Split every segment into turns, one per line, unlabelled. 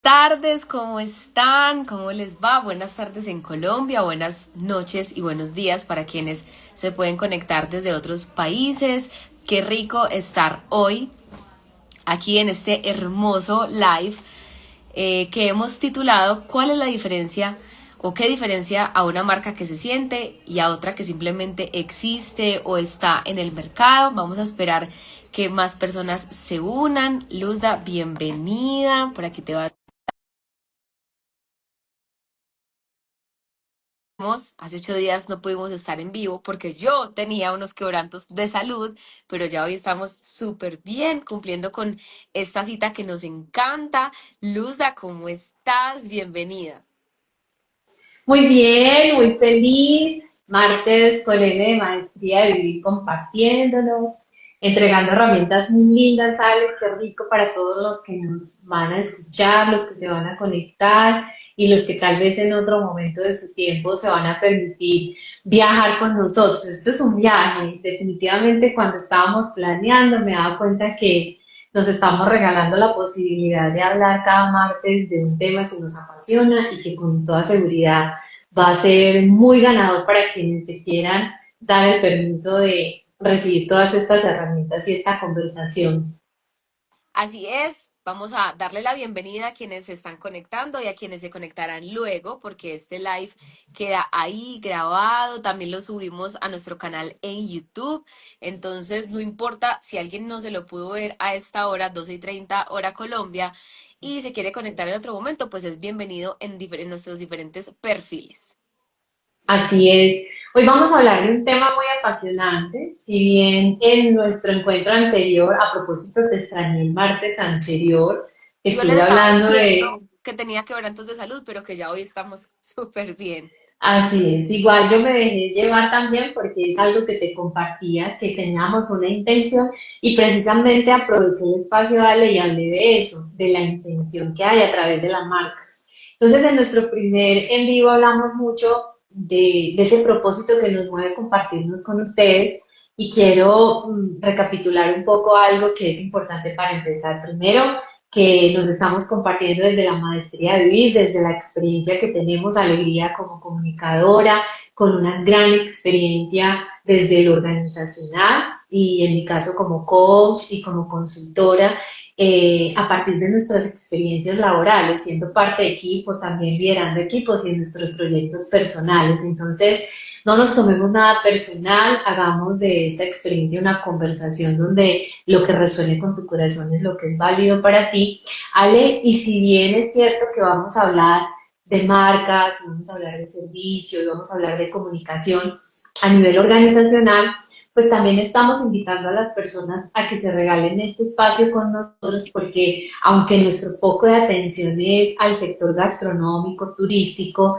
tardes, ¿cómo están? ¿Cómo les va? Buenas tardes en Colombia, buenas noches y buenos días para quienes se pueden conectar desde otros países. Qué rico estar hoy aquí en este hermoso live que hemos titulado ¿Cuál es la diferencia o qué diferencia a una marca que se siente y a otra que simplemente existe o está en el mercado? Vamos a esperar que más personas se unan. Luzda, bienvenida. Por aquí te va. Hace 8 días no pudimos estar en vivo porque yo tenía unos quebrantos de salud, pero ya hoy estamos súper bien cumpliendo con esta cita que nos encanta. Luzda, ¿cómo estás? Bienvenida.
Muy bien, muy feliz. Martes con N de Maestría de Vivir compartiéndonos, entregando herramientas muy lindas, Ale, qué rico para todos los que nos van a escuchar, los que se van a conectar y los que tal vez en otro momento de su tiempo se van a permitir viajar con nosotros. Esto es un viaje. Definitivamente cuando estábamos planeando me daba cuenta que nos estamos regalando la posibilidad de hablar cada martes de un tema que nos apasiona y que con toda seguridad va a ser muy ganador para quienes se quieran dar el permiso de recibir todas estas herramientas y esta conversación.
Así es, vamos a darle la bienvenida a quienes se están conectando y a quienes se conectarán luego, porque este live queda ahí grabado, también lo subimos a nuestro canal en YouTube, entonces no importa si alguien no se lo pudo ver a esta hora, 12:30 hora Colombia, y se quiere conectar en otro momento, pues es bienvenido en nuestros diferentes perfiles.
Así es. Hoy vamos a hablar de un tema muy apasionante. Si bien en nuestro encuentro anterior, a propósito, te extrañé el martes anterior,
Yo les
estuve
estaba
hablando
diciendo
de.
que tenía quebrantos de salud, pero que ya hoy estamos súper bien.
Así es, igual yo me dejé llevar también porque es algo que te compartía, que teníamos una intención y precisamente aproveché el espacio, Ale, y hablé de eso, de la intención que hay a través de las marcas. Entonces, en nuestro primer en vivo hablamos mucho de ese propósito que nos mueve compartirnos con ustedes y quiero recapitular un poco algo que es importante para empezar. Primero, que nos estamos compartiendo desde la maestría de vivir, desde la experiencia que tenemos, alegría como comunicadora, con una gran experiencia desde lo organizacional y en mi caso como coach y como consultora, a partir de nuestras experiencias laborales, siendo parte de equipo, también liderando equipos y en nuestros proyectos personales. Entonces, no nos tomemos nada personal, hagamos de esta experiencia una conversación donde lo que resuene con tu corazón es lo que es válido para ti. Ale, y si bien es cierto que vamos a hablar de marcas, vamos a hablar de servicio y vamos a hablar de comunicación a nivel organizacional, pues también estamos invitando a las personas a que se regalen este espacio con nosotros porque aunque nuestro foco de atención es al sector gastronómico, turístico,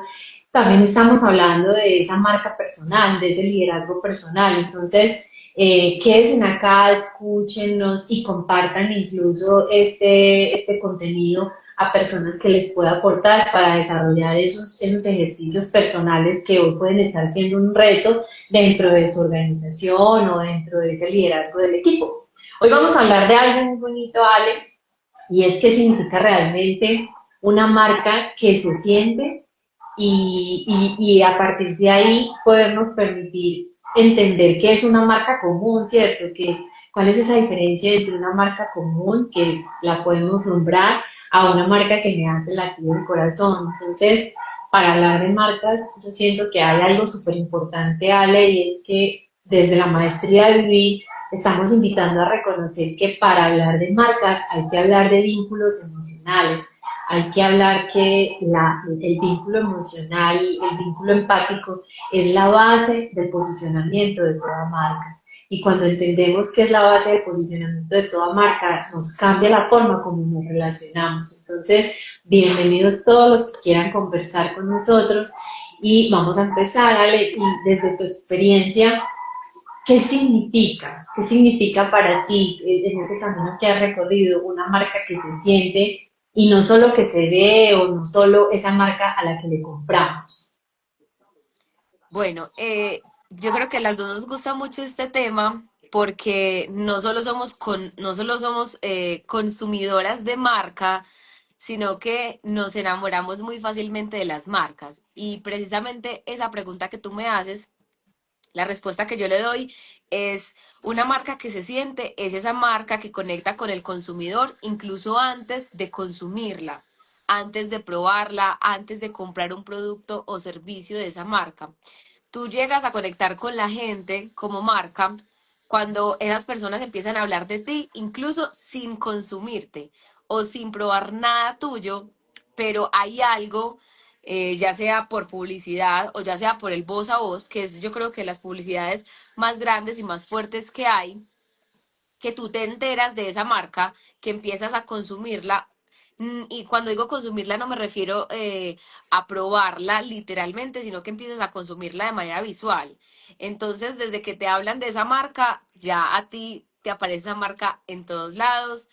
también estamos hablando de esa marca personal, de ese liderazgo personal. Entonces, quédense acá, escúchenos y compartan incluso este contenido a personas que les pueda aportar para desarrollar esos ejercicios personales que hoy pueden estar siendo un reto dentro de su organización o dentro de ese liderazgo del equipo. Hoy vamos a hablar de algo muy bonito, Ale, y es qué significa realmente una marca que se siente y a partir de ahí podernos permitir entender qué es una marca común, ¿cierto? ¿Cuál es esa diferencia entre una marca común que la podemos nombrar a una marca que me hace latir el corazón? Entonces, para hablar de marcas, yo siento que hay algo súper importante, Ale, y es que desde la maestría de vivir estamos invitando a reconocer que para hablar de marcas hay que hablar de vínculos emocionales, hay que hablar que el vínculo emocional, el vínculo empático es la base del posicionamiento de toda marca. Y cuando entendemos que es la base del posicionamiento de toda marca, nos cambia la forma como nos relacionamos. Entonces, bienvenidos todos los que quieran conversar con nosotros y vamos a empezar, Ale, y desde tu experiencia, ¿qué significa? ¿Qué significa para ti en ese camino que has recorrido una marca que se siente y no solo que se ve o no solo esa marca a la que le compramos?
Bueno, yo creo que a las dos nos gusta mucho este tema porque no solo somos consumidoras de marca, sino que nos enamoramos muy fácilmente de las marcas. Y precisamente esa pregunta que tú me haces, la respuesta que yo le doy es una marca que se siente, es esa marca que conecta con el consumidor incluso antes de consumirla, antes de probarla, antes de comprar un producto o servicio de esa marca. Tú llegas a conectar con la gente como marca cuando esas personas empiezan a hablar de ti, incluso sin consumirte o sin probar nada tuyo, pero hay algo, ya sea por publicidad o ya sea por el voz a voz, que es yo creo que las publicidades más grandes y más fuertes que hay, que tú te enteras de esa marca, que empiezas a consumirla. Y cuando digo consumirla no me refiero a probarla literalmente, sino que empiezas a consumirla de manera visual. Entonces, desde que te hablan de esa marca, ya a ti te aparece esa marca en todos lados.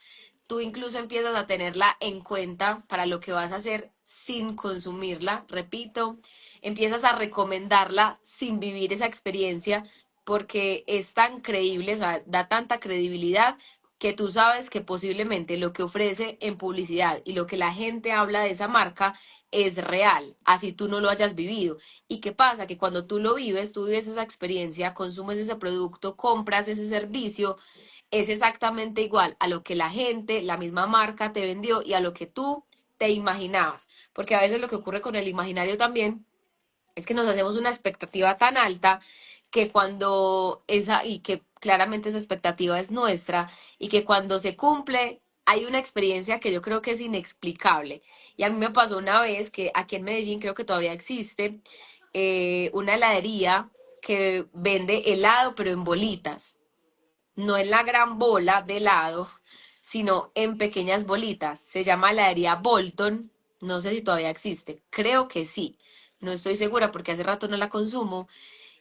Tú incluso empiezas a tenerla en cuenta para lo que vas a hacer sin consumirla, repito, empiezas a recomendarla sin vivir esa experiencia porque es tan creíble, o sea, da tanta credibilidad que tú sabes que posiblemente lo que ofrece en publicidad y lo que la gente habla de esa marca es real, así tú no lo hayas vivido. ¿Y qué pasa? Que cuando tú lo vives, tú vives esa experiencia, consumes ese producto, compras ese servicio, es exactamente igual a lo que la gente, la misma marca te vendió y a lo que tú te imaginabas. Porque a veces lo que ocurre con el imaginario también es que nos hacemos una expectativa tan alta que cuando esa, y que claramente esa expectativa es nuestra, y que cuando se cumple hay una experiencia que yo creo que es inexplicable. Y a mí me pasó una vez que aquí en Medellín creo que todavía existe una heladería que vende helado pero en bolitas, no en la gran bola de helado, sino en pequeñas bolitas. Se llama heladería Bolton. No sé si todavía existe. Creo que sí. No estoy segura porque hace rato no la consumo.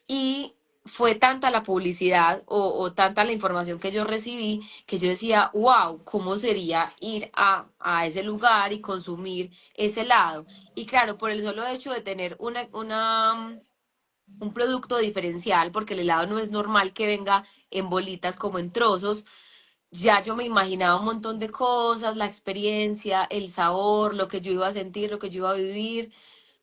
Y fue tanta la publicidad o tanta la información que yo recibí que yo decía, wow, ¿cómo sería ir a ese lugar y consumir ese helado? Y claro, por el solo hecho de tener un producto diferencial, porque el helado no es normal que venga en bolitas como en trozos, ya yo me imaginaba un montón de cosas, la experiencia, el sabor, lo que yo iba a sentir, lo que yo iba a vivir,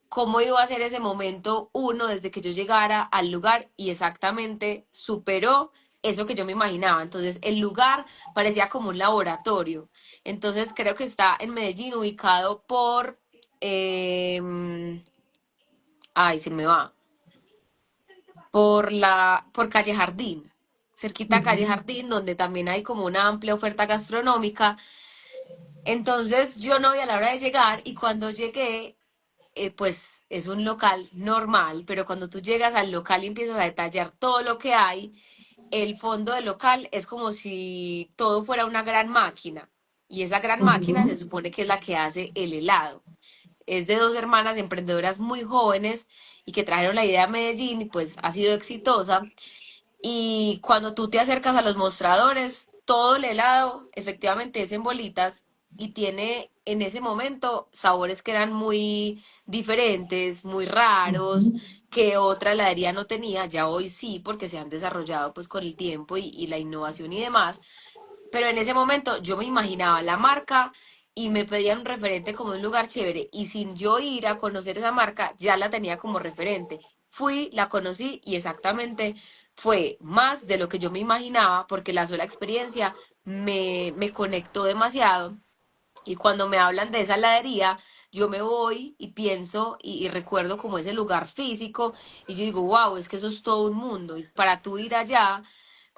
cómo iba a ser ese momento uno desde que yo llegara al lugar y exactamente superó eso que yo me imaginaba. Entonces el lugar parecía como un laboratorio. Entonces creo que está en Medellín ubicado ay, se me va, por Calle Jardín, cerquita a Calle
Ujú,
Jardín, donde también hay como una amplia oferta gastronómica. Entonces yo no vi a la hora de llegar y cuando llegué, pues es un local normal, pero cuando tú llegas al local y empiezas a detallar todo lo que hay, el fondo del local es como si todo fuera una gran máquina. Y esa gran máquina se
ujú.
supone que es la que hace el helado. Es de dos hermanas emprendedoras muy jóvenes y que trajeron la idea a Medellín y pues ha sido exitosa. Y cuando tú te acercas a los mostradores, todo el helado efectivamente es en bolitas y tiene en ese momento sabores que eran muy diferentes, muy raros,
Ujú.
que otra heladería no tenía, ya hoy sí, porque se han desarrollado pues con el tiempo y la innovación y demás, pero en ese momento yo me imaginaba la marca y me pedían un referente como un lugar chévere y sin yo ir a conocer esa marca ya la tenía como referente. Fui, la conocí y exactamente fue más de lo que yo me imaginaba porque la sola experiencia me conectó demasiado y cuando me hablan de esa heladería, yo me voy y pienso y recuerdo como ese lugar físico y yo digo, wow, es que eso es todo un mundo. Y para tú ir allá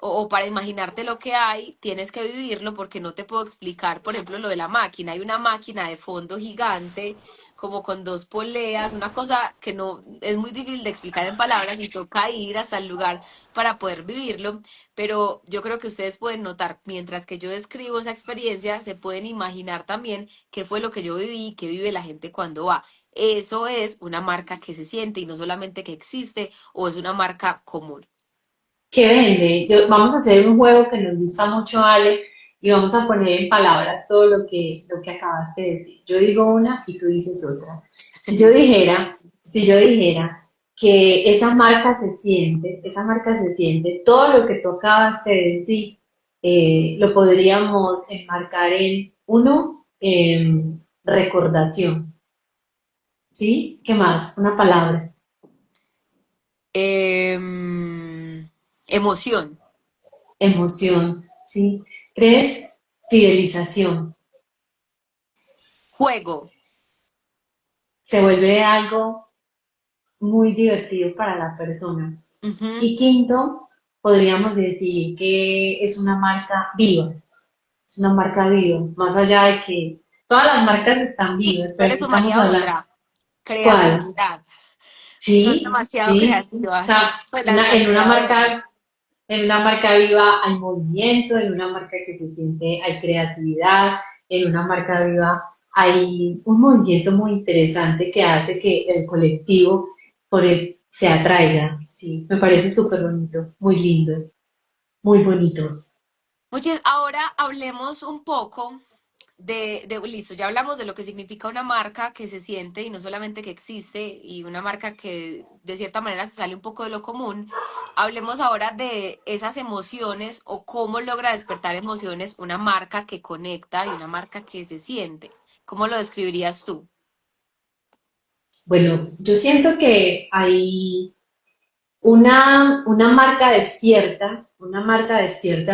o para imaginarte lo que hay, tienes que vivirlo porque no te puedo explicar, por ejemplo, lo de la máquina. Hay una máquina de fondo gigante, como con dos poleas, una cosa que no es muy difícil de explicar en palabras y toca ir hasta el lugar para poder vivirlo, pero yo creo que ustedes pueden notar, mientras que yo describo esa experiencia, se pueden imaginar también qué fue lo que yo viví y qué vive la gente cuando va. Eso es una marca que se siente y no solamente que existe o es una marca común.
¿Qué vende? Vamos a hacer un juego que nos gusta mucho, Ale, y vamos a poner en palabras todo lo que acabaste de decir. Yo digo una y tú dices otra. Si yo
Listo.
dijera, si yo dijera que esa marca se siente, todo lo que tú acabaste de decir, lo podríamos enmarcar en uno. recordación, ¿sí? ¿Qué más? Una palabra.
Emoción,
Emoción, ¿sí? Tres, fidelización.
juego.
Se vuelve algo muy divertido para la persona.
Ujú.
Y quinto, podríamos decir que es una marca viva, es una marca viva, más allá de que todas las marcas están
Y
vivas,
yo
pero
le
aquí estamos
sumaría
hablando,
otra,
¿cuál?
creatividad. Son
Sí,
demasiado
sí, o
creativas.
sea,
Pues las creadoras.
en una marca viva hay movimiento, en una marca que se siente hay creatividad, en una marca viva hay un movimiento muy interesante que hace que el colectivo por él se atraiga. Sí, me parece súper bonito, muy lindo, muy bonito.
Oye, ahora hablemos un poco listo, ya hablamos de lo que significa una marca que se siente y no solamente que existe, y una marca que de cierta manera se sale un poco de lo común. Hablemos ahora de esas emociones o cómo logra despertar emociones una marca que conecta y una marca que se siente. ¿Cómo lo describirías tú?
Bueno, yo siento que hay una marca despierta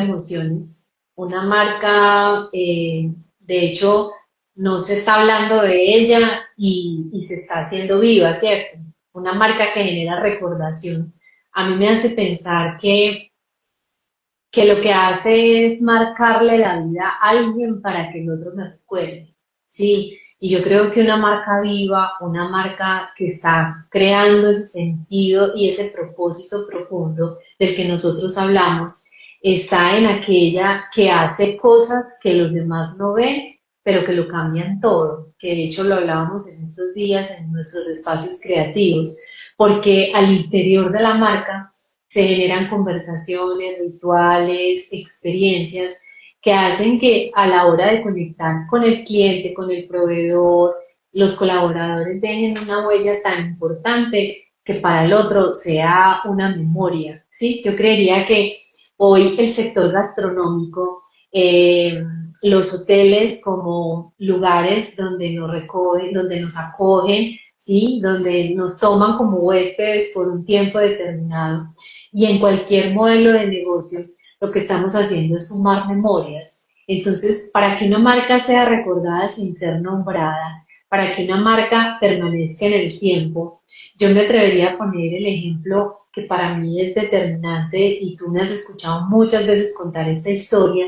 emociones, una marca, de hecho, no se está hablando de ella y se está haciendo viva, ¿cierto? Una marca que genera recordación. A mí me hace pensar que lo que hace es marcarle la vida a alguien para que el otro me recuerde. Sí, y yo creo que una marca viva, una marca que está creando ese sentido y ese propósito profundo del que nosotros hablamos, está en aquella que hace cosas que los demás no ven, pero que lo cambian todo, que de hecho lo hablábamos en estos días en nuestros espacios creativos, porque al interior de la marca se generan conversaciones, rituales, experiencias que hacen que a la hora de conectar con el cliente, con el proveedor, los colaboradores dejen una huella tan importante que para el otro sea una memoria, ¿sí? Yo creería que hoy el sector gastronómico, los hoteles como lugares donde nos recogen, donde nos acogen, ¿sí? Donde nos toman como huéspedes por un tiempo determinado, y en cualquier modelo de negocio, lo que estamos haciendo es sumar memorias. Entonces, para que una marca sea recordada sin ser nombrada, para que una marca permanezca en el tiempo, yo me atrevería a poner el ejemplo que para mí es determinante y tú me has escuchado muchas veces contar esta historia,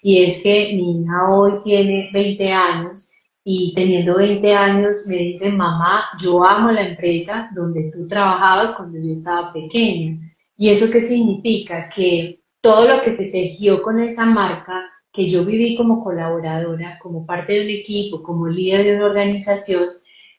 y es que mi hija hoy tiene 20 años y teniendo 20 años me dice, mamá, yo amo la empresa donde tú trabajabas cuando yo estaba pequeña. ¿Y eso qué significa? Que todo lo que se tejió con esa marca, que yo viví como colaboradora, como parte de un equipo, como líder de una organización,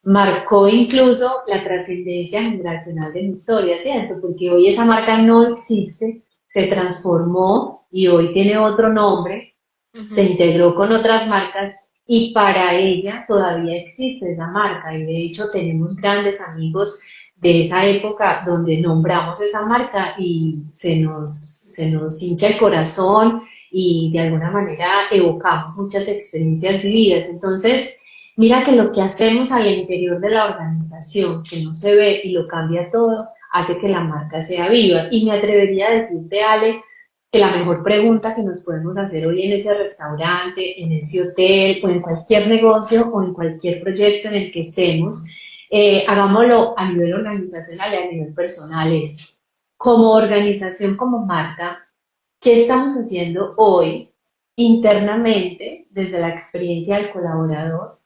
marcó incluso la trascendencia generacional de mi historia, ¿cierto? Porque hoy esa marca no existe, se transformó y hoy tiene otro nombre, se
Ujú.
integró con otras marcas y para ella todavía existe esa marca. Y de hecho tenemos grandes amigos de esa época donde nombramos esa marca y se nos hincha el corazón y de alguna manera evocamos muchas experiencias vividas. Entonces, mira que lo que hacemos al interior de la organización, que no se ve y lo cambia todo, hace que la marca sea viva. Y me atrevería a decirte, Ale, que la mejor pregunta que nos podemos hacer hoy en ese restaurante, en ese hotel o en cualquier negocio o en cualquier proyecto en el que estemos, hagámoslo a nivel organizacional y a nivel personal, es como organización, como marca, ¿qué estamos haciendo hoy internamente desde la experiencia del colaborador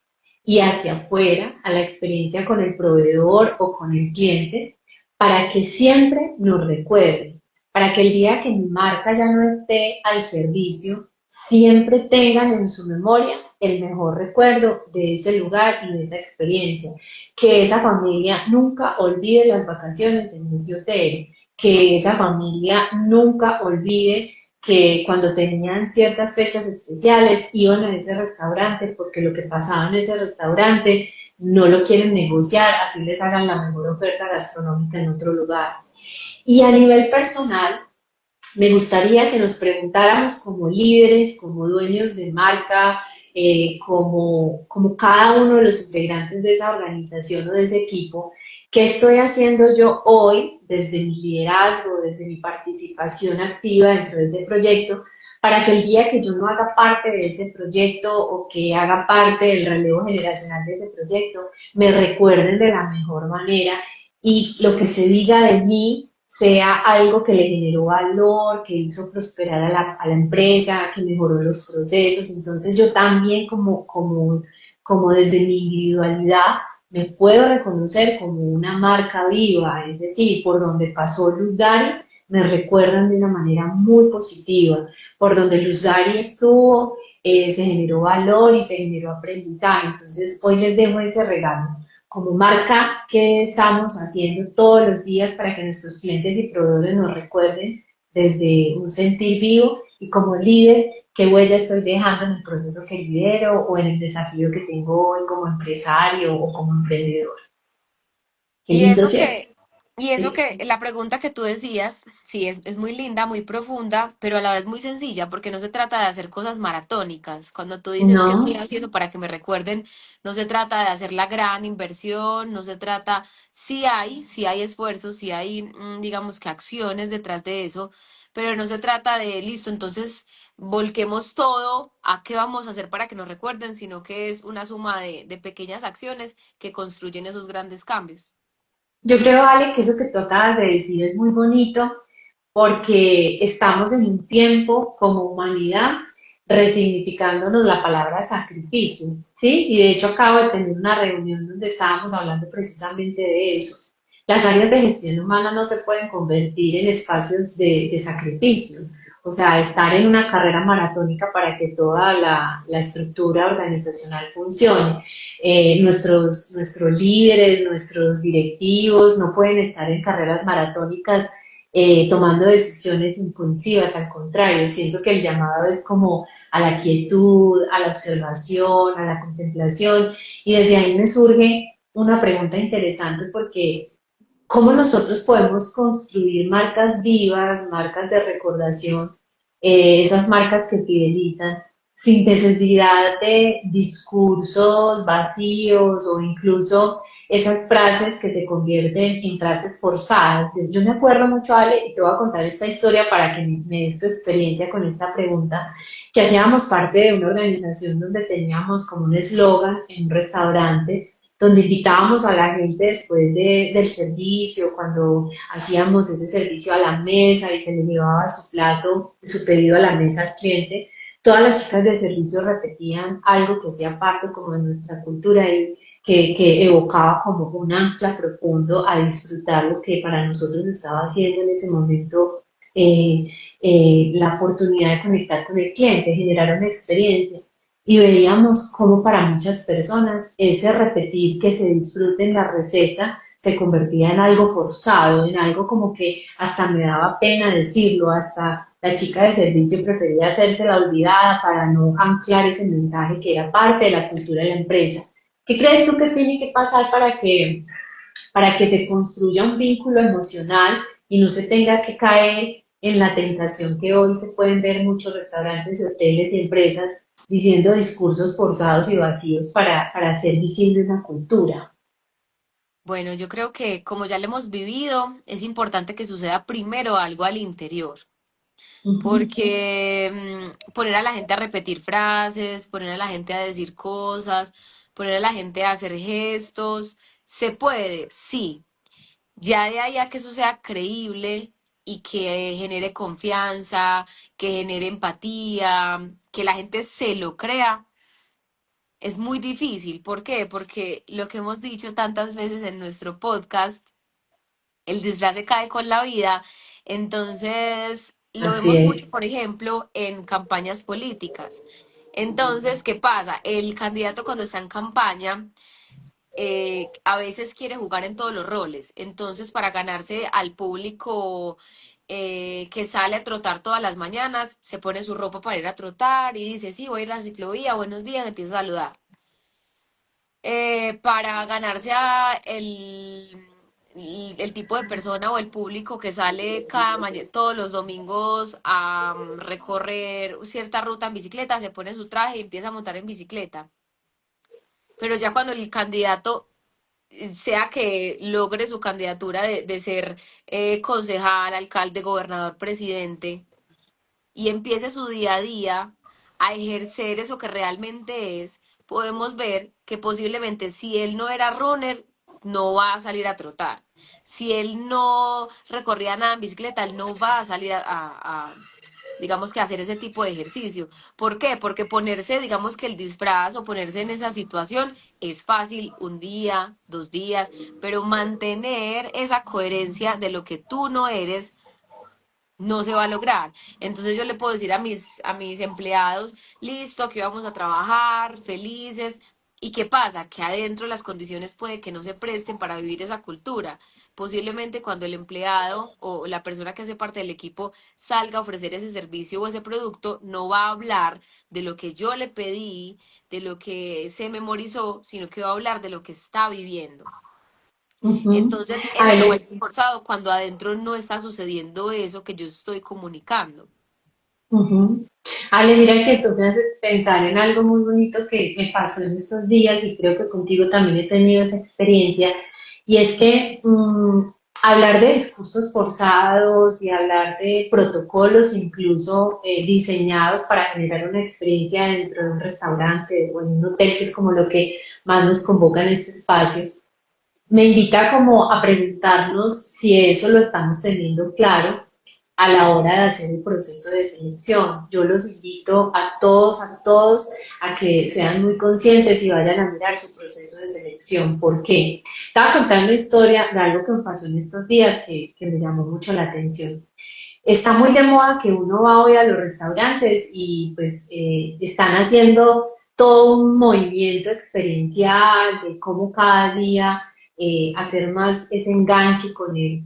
y hacia afuera a la experiencia con el proveedor o con el cliente para que siempre nos recuerde, para que el día que mi marca ya no esté al servicio, siempre tengan en su memoria el mejor recuerdo de ese lugar y de esa experiencia, que esa familia nunca olvide las vacaciones en ese hotel, que esa familia nunca olvide que cuando tenían ciertas fechas especiales iban a ese restaurante porque lo que pasaba en ese restaurante no lo quieren negociar, así les hagan la mejor oferta gastronómica en otro lugar. Y a nivel personal, me gustaría que nos preguntáramos como líderes, como dueños de marca, como cada uno de los integrantes de esa organización o de ese equipo, qué estoy haciendo yo hoy desde mi liderazgo, desde mi participación activa dentro de ese proyecto, para que el día que yo no haga parte de ese proyecto o que haga parte del relevo generacional de ese proyecto, me recuerden de la mejor manera y lo que se diga de mí sea algo que le generó valor, que hizo prosperar a la empresa, que mejoró los procesos. Entonces yo también como desde mi individualidad me puedo reconocer como una marca viva, es decir, por donde pasó Luz Dari, me recuerdan de una manera muy positiva. Por donde Luz Dari estuvo, se generó valor y se generó aprendizaje. Entonces hoy les dejo ese regalo como marca, ¿qué estamos haciendo todos los días para que nuestros clientes y proveedores nos recuerden desde un sentir vivo? Y como líder, ¿qué huella estoy dejando en el proceso que lidero o en el desafío que tengo hoy como empresario o como emprendedor? Qué
Y
lindo,
eso
¿cierto?
que, y eso
Sí.
que, la pregunta que tú decías, sí, es muy linda, muy profunda, pero a la vez muy sencilla, porque no se trata de hacer cosas maratónicas. Cuando tú dices que estoy
No,
haciendo para que me recuerden, no se trata de hacer la gran inversión, no se trata, sí hay esfuerzos, sí hay, digamos que acciones detrás de eso, pero no se trata de, listo, entonces volquemos todo a qué vamos a hacer para que nos recuerden, sino que es una suma de pequeñas acciones que construyen esos grandes cambios.
yo creo, Ale, que eso que tú acabas de decir es muy bonito porque estamos en un tiempo como humanidad resignificándonos la palabra sacrificio, ¿sí? Y de hecho acabo de tener una reunión donde estábamos hablando precisamente de eso. Las áreas de gestión humana no se pueden convertir en espacios de sacrificio, o sea, estar en una carrera maratónica para que toda la estructura organizacional funcione. Nuestros líderes, nuestros directivos no pueden estar en carreras maratónicas tomando decisiones impulsivas, al contrario, siento que el llamado es como a la quietud, a la observación, a la contemplación, y desde ahí me surge una pregunta interesante porque ¿cómo nosotros podemos construir marcas vivas, marcas de recordación, esas marcas que fidelizan, sin necesidad de discursos vacíos o incluso esas frases que se convierten en frases forzadas? Yo me acuerdo mucho, Ale, y te voy a contar esta historia para que me des tu experiencia con esta pregunta, que hacíamos parte de una organización donde teníamos como un eslogan en un restaurante donde invitábamos a la gente después del servicio, cuando hacíamos ese servicio a la mesa y se le llevaba su plato, su pedido a la mesa al cliente, todas las chicas de servicio repetían algo que hacía parte como de nuestra cultura y que evocaba como un ancla profundo a disfrutar lo que para nosotros estaba haciendo en ese momento la oportunidad de conectar con el cliente, generar una experiencia y veíamos cómo para muchas personas ese repetir que se disfruten la receta se convertía en algo forzado, en algo como que hasta me daba pena decirlo, hasta la chica de servicio prefería hacerse la olvidada para no anclar ese mensaje que era parte de la cultura de la empresa. ¿Qué crees tú que tiene que pasar para que se construya un vínculo emocional y no se tenga que caer en la tentación que hoy se pueden ver muchos restaurantes, hoteles y empresas diciendo discursos forzados y vacíos para hacer visible una cultura?
Bueno, yo creo que como ya lo hemos vivido, es importante que suceda primero algo al interior,
Ujú.
porque poner a la gente a repetir frases, poner a la gente a decir cosas, poner a la gente a hacer gestos, se puede, sí. Ya de ahí a que eso sea creíble y que genere confianza, que genere empatía, que la gente se lo crea, es muy difícil. ¿Por qué? Porque lo que hemos dicho tantas veces en nuestro podcast, el disfraz se cae con la vida. Entonces, lo
Así
vemos mucho,
es.
por ejemplo, en campañas políticas. Entonces, ¿qué pasa? El candidato cuando está en campaña a veces quiere jugar en todos los roles. Entonces, para ganarse al público que sale a trotar todas las mañanas, se pone su ropa para ir a trotar y dice, sí, voy a ir a la ciclovía, buenos días, empieza a saludar. Para ganarse el tipo de persona o el público que sale todos los domingos a recorrer cierta ruta en bicicleta, se pone su traje y empieza a montar en bicicleta. Pero ya cuando el candidato sea que logre su candidatura de ser concejal, alcalde, gobernador, presidente, y empiece su día a día a ejercer eso que realmente es, podemos ver que posiblemente si él no era runner, no va a salir a trotar. Si él no recorría nada en bicicleta, él no va a salir digamos que a hacer ese tipo de ejercicio. ¿Por qué? Porque ponerse, digamos que el disfraz o ponerse en esa situación es fácil un día, 2 días, pero mantener esa coherencia de lo que tú no eres no se va a lograr. Entonces yo le puedo decir a mis empleados, listo, que vamos a trabajar, felices. ¿Y qué pasa? Que adentro las condiciones puede que no se presten para vivir esa cultura. Posiblemente cuando el empleado o la persona que hace parte del equipo salga a ofrecer ese servicio o ese producto, no va a hablar de lo que yo le pedí, de lo que se memorizó, sino que va a hablar de lo que está viviendo.
Ujú.
Entonces, eso se
Ale,
vuelve forzado cuando adentro no está sucediendo eso que yo estoy comunicando.
ujú. Ale, mira que tú me haces pensar en algo muy bonito que me pasó en estos días y creo que contigo también he tenido esa experiencia, y es que hablar de discursos forzados y hablar de protocolos incluso diseñados para generar una experiencia dentro de un restaurante o en un hotel, que es como lo que más nos convoca en este espacio, me invita como a preguntarnos si eso lo estamos teniendo claro a la hora de hacer el proceso de selección. Yo los invito a todos, a que sean muy conscientes y vayan a mirar su proceso de selección. ¿Por qué? Estaba contando una historia de algo que me pasó en estos días que me llamó mucho la atención. Está muy de moda que uno va hoy a los restaurantes y pues están haciendo todo un movimiento experiencial de cómo cada día hacer más ese enganche con el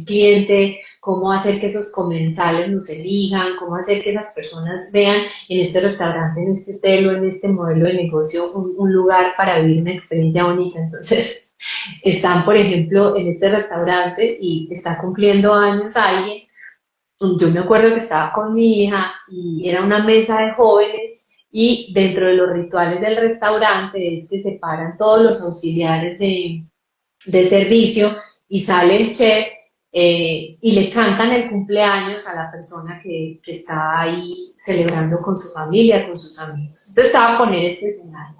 cliente, cómo hacer que esos comensales nos elijan, cómo hacer que esas personas vean en este restaurante, en este hotel o en este modelo de negocio un lugar para vivir una experiencia bonita. Entonces, están, por ejemplo, en este restaurante y está cumpliendo años alguien. Yo me acuerdo que estaba con mi hija y era una mesa de jóvenes, y dentro de los rituales del restaurante es que se paran todos los auxiliares de servicio y sale el chef y le cantan el cumpleaños a la persona que está ahí celebrando con su familia, con sus amigos. Entonces estaba a poner este escenario.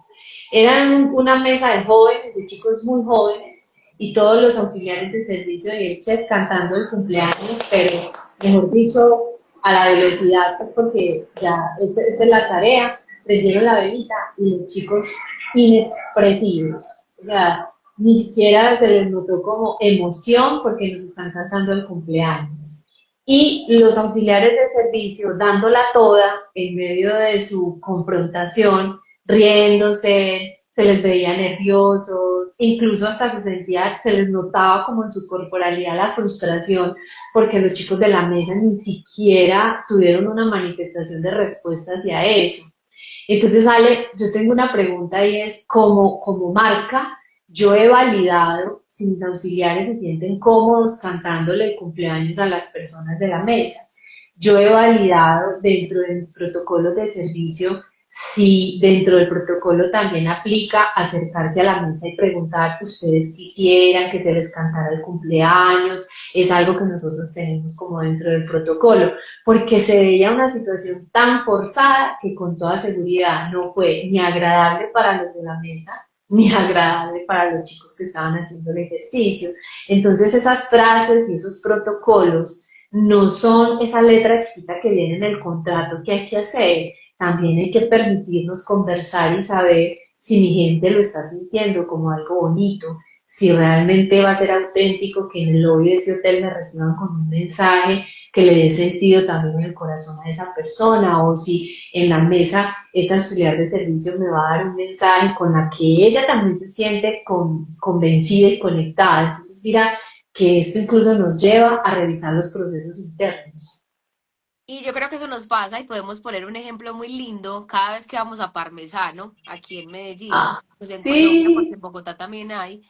Eran una mesa de jóvenes, de chicos muy jóvenes, y todos los auxiliares de servicio y el chef cantando el cumpleaños, pero mejor dicho, a la velocidad, pues porque ya esta es la tarea, prendieron la velita y los chicos inexpresivos. O sea, ni siquiera se les notó como emoción porque nos están cantando el cumpleaños. Y los auxiliares de servicio dándola toda en medio de su confrontación, riéndose, se les veía nerviosos, incluso hasta se les notaba como en su corporalidad la frustración, porque los chicos de la mesa ni siquiera tuvieron una manifestación de respuesta hacia eso. Entonces, Ale, yo tengo una pregunta y es, como marca, yo he validado si mis auxiliares se sienten cómodos cantándole el cumpleaños a las personas de la mesa. Yo he validado dentro de mis protocolos de servicio si dentro del protocolo también aplica acercarse a la mesa y preguntar, ¿ustedes quisieran que se les cantara el cumpleaños? Es algo que nosotros tenemos como dentro del protocolo, porque se veía una situación tan forzada que con toda seguridad no fue ni agradable para los de la mesa, ni agradable para los chicos que estaban haciendo el ejercicio. Entonces esas frases y esos protocolos no son esa letra chiquita que viene en el contrato que hay que hacer. También hay que permitirnos conversar y saber si mi gente lo está sintiendo como algo bonito, si realmente va a ser auténtico que en el lobby de ese hotel me reciban con un mensaje que le dé sentido también en el corazón a esa persona, o si en la mesa esa auxiliar de servicio me va a dar un mensaje con la que ella también se siente convencida y conectada. Entonces, mira que esto incluso nos lleva a revisar los procesos internos.
Y yo creo que eso nos pasa y podemos poner un ejemplo muy lindo cada vez que vamos a Parmesano, aquí en Medellín,
Ah,
pues en Colombia, porque
sí.
en Bogotá también hay.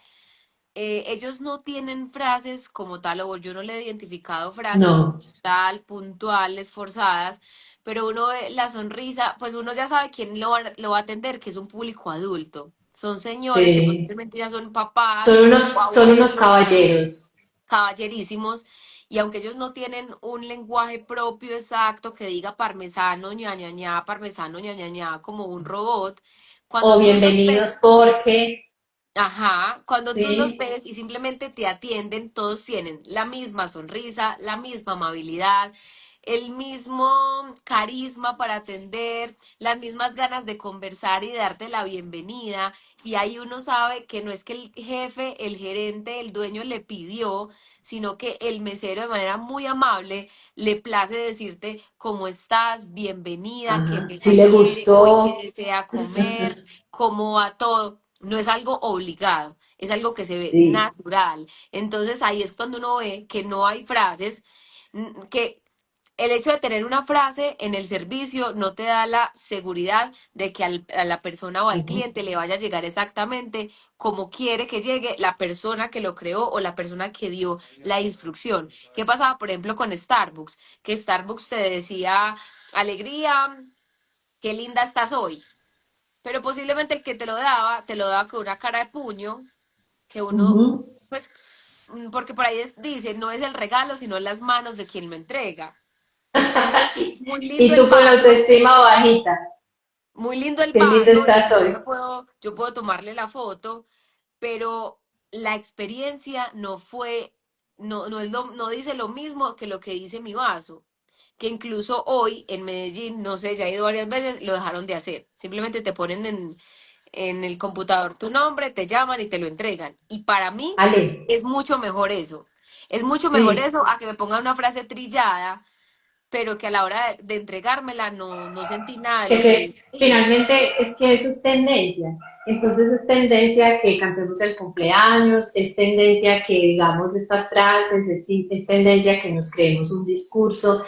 ellos no tienen frases como tal, o yo no le he identificado frases
No,
tal, puntuales, forzadas, pero uno ve la sonrisa, pues uno ya sabe quién lo va a atender, que es un público adulto. Son señores que
sí.
posiblemente ya son papás
Son
o
unos
abuelos
caballeros.
caballerísimos, y aunque ellos no tienen un lenguaje propio exacto que diga parmesano, ña, ña, ña, parmesano, ña, ña, ña, como un robot,
O
cuando tú los
bienvenidos
ves,
porque,
ajá, cuando tú los
sí,
ves y simplemente te atienden, todos tienen la misma sonrisa, la misma amabilidad, el mismo carisma para atender, las mismas ganas de conversar y de darte la bienvenida. Y ahí uno sabe que no es que el jefe, el gerente, el dueño le pidió, sino que el mesero de manera muy amable le place decirte cómo estás, bienvenida, qué
ajá, si
mesa
le
quiere, hoy qué
gustó,
desea comer, cómo va todo. No es algo obligado, es algo que se ve
sí,
natural. Entonces ahí es cuando uno ve que no hay frases, que el hecho de tener una frase en el servicio no te da la seguridad de que a la persona o al
ujú,
cliente le vaya a llegar exactamente como quiere que llegue la persona que lo creó o la persona que dio la instrucción. ¿Qué pasaba, por ejemplo, con Starbucks? Que Starbucks te decía, alegría, qué linda estás hoy. Pero posiblemente el que te lo daba con una cara de puño, que uno,
ujú.
pues, porque por ahí dice, no es el regalo, sino las manos de quien lo entrega. Entonces, muy
Y
lindo el
tú con la
vaso,
autoestima bajita,
muy lindo el
qué lindo
vaso
estás
y
hoy.
yo puedo tomarle la foto, pero la experiencia no fue, no es lo, no dice lo mismo que lo que dice mi vaso. Que incluso hoy en Medellín, no sé, ya he ido varias veces, lo dejaron de hacer. Simplemente te ponen en el computador tu nombre, te llaman y te lo entregan. Y para mí
Ale,
es mucho mejor eso. Es mucho mejor
sí.
eso a que me pongan una frase trillada, pero que a la hora de entregármela no sentí nada de
Que
lo que decía.
finalmente es que eso es tendencia. Entonces es tendencia que cantemos el cumpleaños, es tendencia que digamos estas frases, es tendencia que nos creemos un discurso.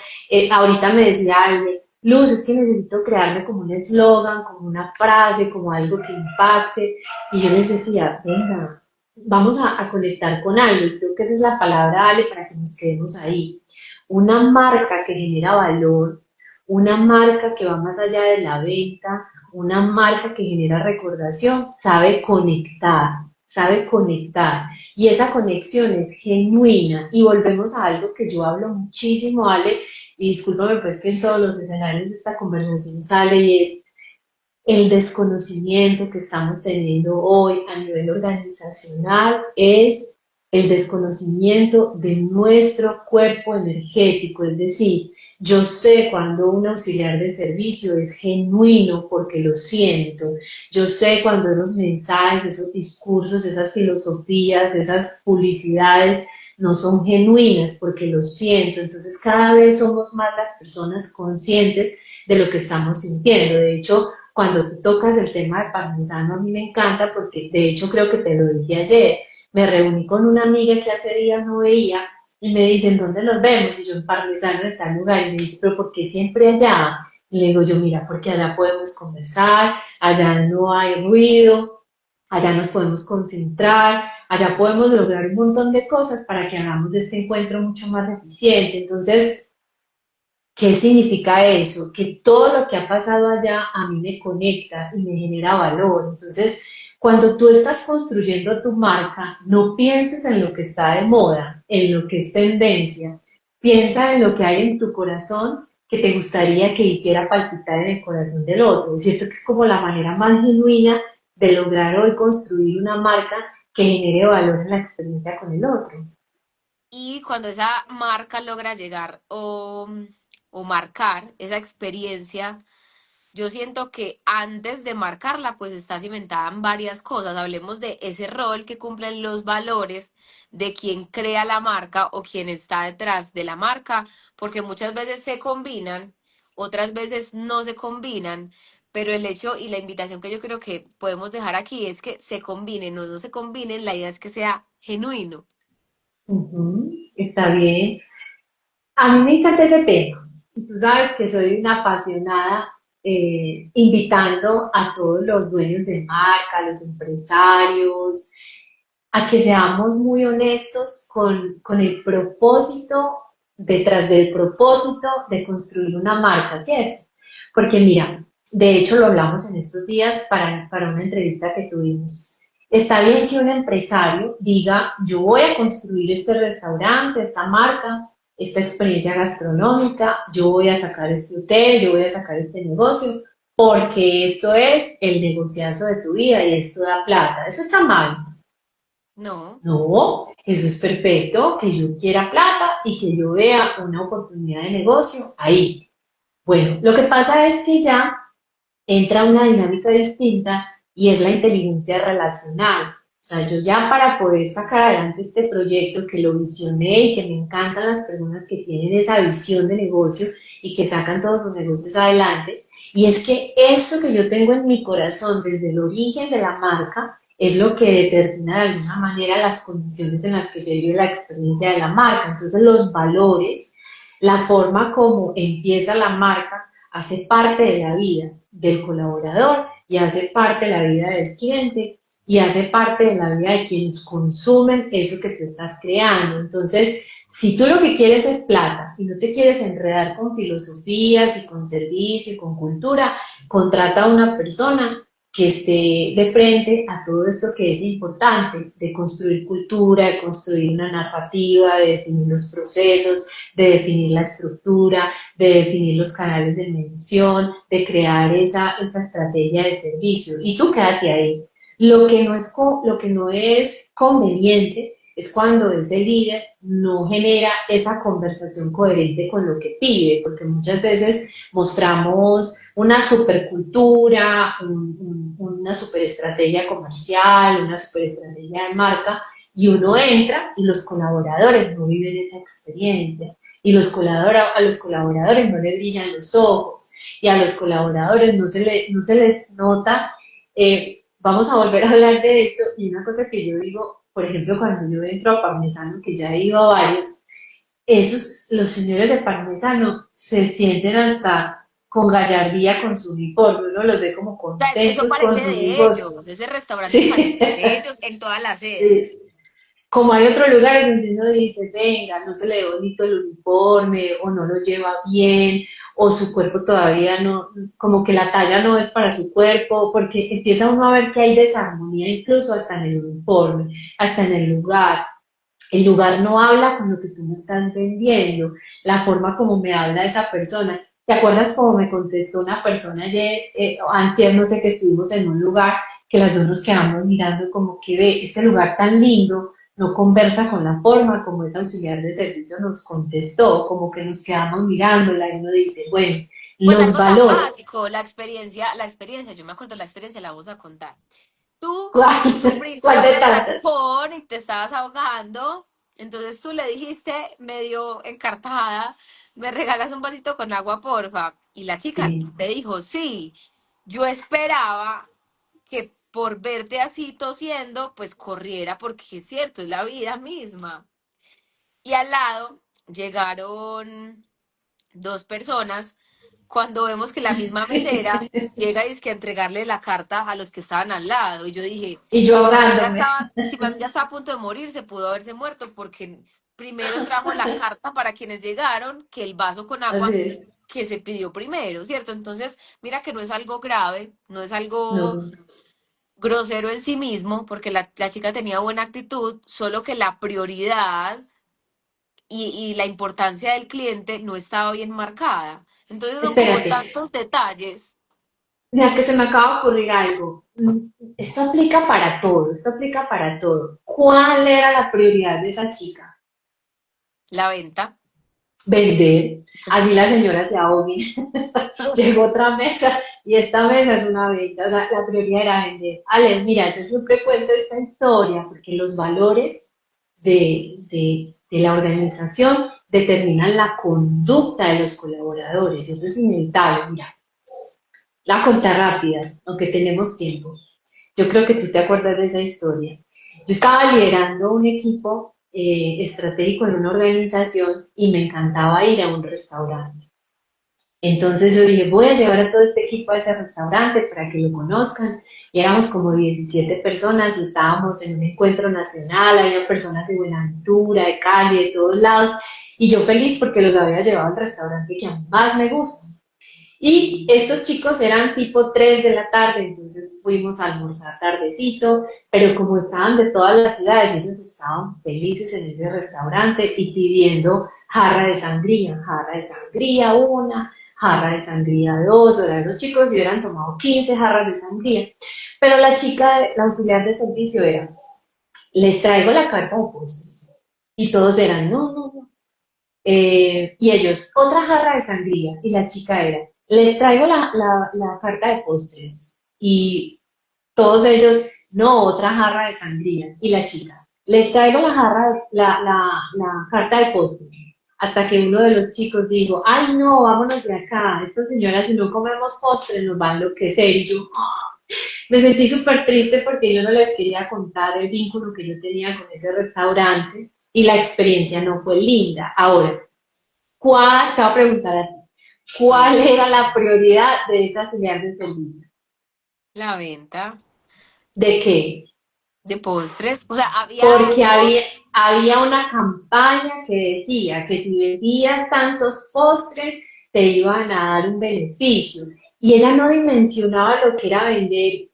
Ahorita me decía alguien, Luz, es que necesito crearme como un eslogan, como una frase, como algo que impacte. Y yo les decía, venga, vamos a conectar con algo. Y creo que esa es la palabra, Ale, para que nos quedemos ahí. Una marca que genera valor, una marca que va más allá de la venta, una marca que genera recordación, sabe conectar, sabe conectar. Y esa conexión es genuina. Y volvemos a algo que yo hablo muchísimo, Ale, y discúlpame pues que en todos los escenarios de esta conversación sale y es el desconocimiento que estamos teniendo hoy a nivel organizacional es el desconocimiento de nuestro cuerpo energético, es decir, yo sé cuando un auxiliar de servicio es genuino porque lo siento. Yo sé cuando esos mensajes, esos discursos, esas filosofías, esas publicidades no son genuinas porque lo siento. Entonces cada vez somos más las personas conscientes de lo que estamos sintiendo. De hecho, cuando tú tocas el tema de parmesano, a mí me encanta porque de hecho creo que te lo dije ayer. Me reuní con una amiga que hace días no veía y me dice, ¿en dónde nos vemos? Y yo en Parmesano, en tal lugar. Y me dice, ¿pero por qué siempre allá? Y le digo yo, mira, porque allá podemos conversar, allá no hay ruido, allá nos podemos concentrar, allá podemos lograr un montón de cosas para que hagamos de este encuentro mucho más eficiente. Entonces, ¿qué significa eso? Que todo lo que ha pasado allá a mí me conecta y me genera valor. Entonces, cuando tú estás construyendo tu marca, no pienses en lo que está de moda, en lo que es tendencia. Piensa en lo que hay en tu corazón que te gustaría que hiciera palpitar en el corazón del otro. Es cierto que es como la manera más genuina de lograr hoy construir una marca que genere valor en la experiencia con el otro.
Y cuando esa marca logra llegar o marcar esa experiencia, yo siento que antes de marcarla, pues está cimentada en varias cosas. Hablemos de ese rol que cumplen los valores de quien crea la marca o quien está detrás de la marca, porque muchas veces se combinan, otras veces no se combinan, pero el hecho y la invitación que yo creo que podemos dejar aquí es que se combinen o no se combinen, la idea es que sea genuino.
Ujú, está bien. A mí me encanta ese tema. Tú sabes que soy una apasionada invitando a todos los dueños de marca, a los empresarios, a que seamos muy honestos con el propósito, detrás del propósito de construir una marca, ¿cierto? Porque mira, de hecho lo hablamos en estos días para una entrevista que tuvimos. Está bien que un empresario diga, yo voy a construir este restaurante, esta marca, esta experiencia gastronómica, yo voy a sacar este hotel, yo voy a sacar este negocio, porque esto es el negociazo de tu vida y esto da plata. Eso está mal.
No,
No, eso es perfecto, que yo quiera plata y que yo vea una oportunidad de negocio ahí. Bueno, lo que pasa es que ya entra una dinámica distinta y es la inteligencia relacional. O sea, yo ya para poder sacar adelante este proyecto que lo visioné y que me encantan las personas que tienen esa visión de negocio y que sacan todos sus negocios adelante, y es que eso que yo tengo en mi corazón desde el origen de la marca es lo que determina de alguna manera las condiciones en las que se vive la experiencia de la marca. Entonces los valores, la forma como empieza la marca, hace parte de la vida del colaborador y hace parte de la vida del cliente y hace parte de la vida de quienes consumen eso que tú estás creando. Entonces, si tú lo que quieres es plata y no te quieres enredar con filosofías y con servicio y con cultura, contrata a una persona que esté de frente a todo esto que es importante, de construir cultura, de construir una narrativa, de definir los procesos, de definir la estructura, de definir los canales de medición, de crear esa estrategia de servicio. Y tú quédate ahí. Lo que no es conveniente es cuando ese líder no genera esa conversación coherente con lo que pide, porque muchas veces mostramos una supercultura, una superestrategia comercial, una superestrategia de marca, y uno entra y los colaboradores no viven esa experiencia. Y a los colaboradores no les brillan los ojos y a los colaboradores no se les nota. Vamos a volver a hablar de esto y una cosa que yo digo, por ejemplo, cuando yo entro a Parmesano, que ya he ido a varios, los señores de Parmesano se sienten hasta con gallardía con su uniforme, uno los ve como
sea, eso
contentos con
parece
su
de
uniforme.
ellos, ese restaurante
Sí,
parece de ellos en todas las sedes.
sí. Como hay otros lugares donde uno dice, venga, no se le ve bonito el uniforme, o no lo lleva bien, o su cuerpo todavía no, como que la talla no es para su cuerpo, porque empieza uno a ver que hay desarmonía incluso hasta en el uniforme, hasta en el lugar. El lugar no habla con lo que tú me estás vendiendo, la forma como me habla esa persona. ¿Te acuerdas cómo me contestó una persona ayer, antier, no sé, que estuvimos en un lugar, que las dos nos quedamos mirando como que ve, este lugar tan lindo, no conversa con la forma como ese auxiliar de servicio nos contestó, como que nos quedamos mirándola y uno dice, bueno,
Pues
los
algo tan
valores.
básico, la experiencia, yo me acuerdo la experiencia, la vamos a contar. Tú
¿Cuál,
sufriste
cuál
un
de tantas?
atracón y te estabas ahogando, entonces tú le dijiste, medio encartada, ¿me regalas un vasito con agua, porfa? Y la chica
Sí.
te dijo, sí, yo esperaba que por verte así tosiendo, pues corriera, porque es cierto, es la vida misma. Y al lado llegaron dos personas cuando vemos que la misma mesera llega y es que a entregarle la carta a los que estaban al lado. Y yo dije,
Y yo ahogándome.
si mi amiga estaba a punto de morir, se pudo haberse muerto porque primero trajo la carta para quienes llegaron que el vaso con agua
Así es.
que se pidió primero, ¿cierto? Entonces, mira que no es algo grave, no es algo
No.
grosero en sí mismo, porque la chica tenía buena actitud, solo que la prioridad y la importancia del cliente no estaba bien marcada. Entonces son como
Espérate,
tantos detalles.
mira que se me acaba de ocurrir algo. Esto aplica para todo, esto aplica para todo. ¿Cuál era la prioridad de esa chica?
La venta.
Vender. Así la señora se ahogue. Llegó otra mesa y esta mesa es una venta. O sea, la prioridad era vender. Ale, mira, yo siempre cuento esta historia porque los valores de la organización determinan la conducta de los colaboradores. Eso es inevitable. Mira, la contar rápida, aunque tenemos tiempo. Yo creo que tú te acuerdas de esa historia. Yo estaba liderando un equipo estratégico en una organización y me encantaba ir a un restaurante. Entonces yo dije, voy a llevar a todo este equipo a ese restaurante para que lo conozcan. Y éramos como 17 personas y estábamos en un encuentro nacional, había personas de Buenaventura, de Cali, de todos lados. Y yo feliz porque los había llevado al restaurante que a mí más me gusta. Y estos chicos eran tipo 3 de la tarde, entonces fuimos a almorzar tardecito, pero como estaban de todas las ciudades, ellos estaban felices en ese restaurante y pidiendo jarra de sangría una, jarra de sangría dos, o sea, esos chicos hubieran tomado 15 jarras de sangría. Pero la chica, la auxiliar de servicio era, les traigo la carta de postres. Y todos eran, no, no, no. Y ellos, otra jarra de sangría. Y la chica era, les traigo la carta de postres. Y todos ellos, no, otra jarra de sangría. Y la chica, les traigo la jarra, la carta de postres. Hasta que uno de los chicos dijo, ay no, vámonos de acá. Esta señora, si no comemos postres, nos va a enloquecer. Y yo, me sentí súper triste porque yo no les quería contar el vínculo que yo tenía con ese restaurante y la experiencia no fue linda. Ahora, te voy a preguntar a ti,
Sí,
¿cuál era la prioridad de esa auxiliar de servicio?
la venta
¿De qué?
de postres. O sea, había
Porque
algo.
había una campaña que decía que si vendías tantos postres, te iban a dar un beneficio. Y ella no dimensionaba lo que era vender.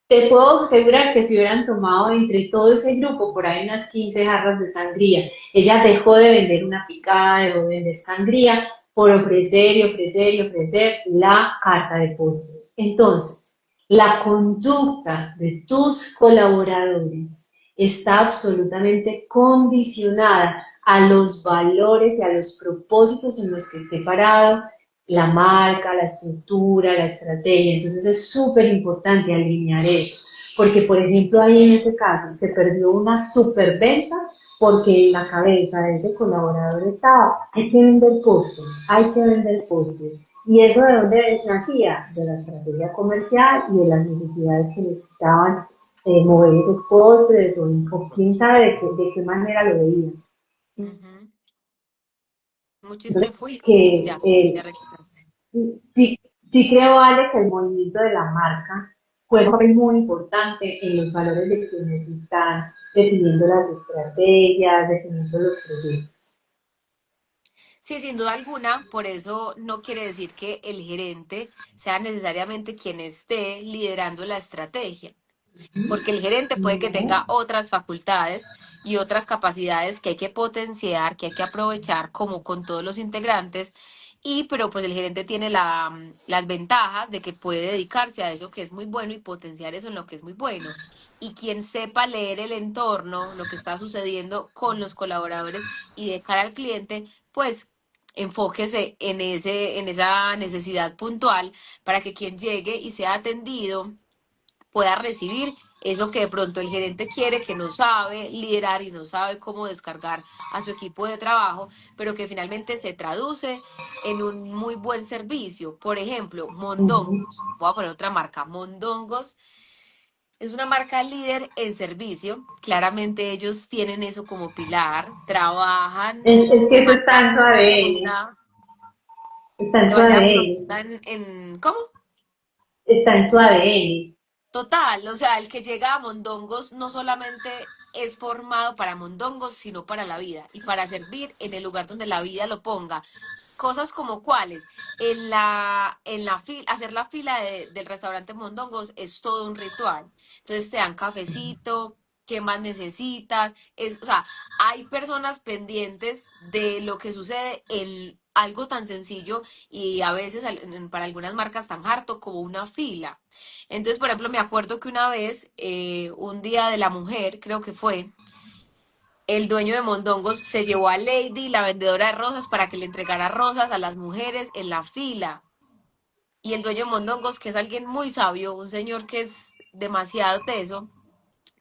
Te puedo asegurar que si hubieran tomado entre todo ese grupo, por ahí unas 15 jarras de sangría, ella dejó de vender una picada, dejó de vender sangría por ofrecer y ofrecer y ofrecer la carta de postres. Entonces, la conducta de tus colaboradores está absolutamente condicionada a los valores y a los propósitos en los que esté parado la marca, la estructura, la estrategia. Entonces es súper importante alinear eso, porque por ejemplo ahí en ese caso se perdió una superventa porque en la cabeza de ese colaborador estaba, hay que vender postres, hay que vender postres. ¿Y eso de dónde nacía? De la estrategia comercial y de las necesidades que necesitaban mover esos postres o quién sabe de qué manera lo veían.
Ujú. Muchos te
Entonces,
fuiste.
que
Ya regresaste.
sí, sí creo, Ale, que el movimiento de la marca juega un papel muy importante en los valores de quienes están definiendo las estrategias, definiendo los proyectos.
Sí, sin duda alguna, por eso no quiere decir que el gerente sea necesariamente quien esté liderando la estrategia, porque el gerente puede que tenga
No.
otras facultades y otras capacidades que hay que potenciar, que hay que aprovechar como con todos los integrantes, y pero pues el gerente tiene las ventajas de que puede dedicarse a eso que es muy bueno y potenciar eso en lo que es muy bueno. Y quien sepa leer el entorno, lo que está sucediendo con los colaboradores y de cara al cliente, pues enfóquese en esa necesidad puntual para que quien llegue y sea atendido pueda recibir eso que de pronto el gerente quiere, que no sabe liderar y no sabe cómo descargar a su equipo de trabajo, pero que finalmente se traduce en un muy buen servicio. Por ejemplo,
Ujú.
Mondongos. Voy a poner otra marca. Mondongos es una marca líder en servicio. Claramente ellos tienen eso como pilar, trabajan
Es que
de
eso está
manera
en su ADN,
profunda,
está en
de
su
manera
ADN,
profunda ¿cómo?
está en su ADN.
Total, o sea, el que llega a Mondongos no solamente es formado para Mondongos, sino para la vida y para servir en el lugar donde la vida lo ponga. Cosas como cuáles, en la fila, hacer la fila del restaurante Mondongos es todo un ritual. Entonces te dan cafecito, ¿qué más necesitas? O sea, hay personas pendientes de lo que sucede en algo tan sencillo y a veces para algunas marcas tan harto como una fila. Entonces, por ejemplo, me acuerdo que una vez, un día de la mujer, creo que fue, el dueño de Mondongos se llevó a Lady, la vendedora de rosas, para que le entregara rosas a las mujeres en la fila. Y el dueño de Mondongos, que es alguien muy sabio, un señor que es demasiado teso,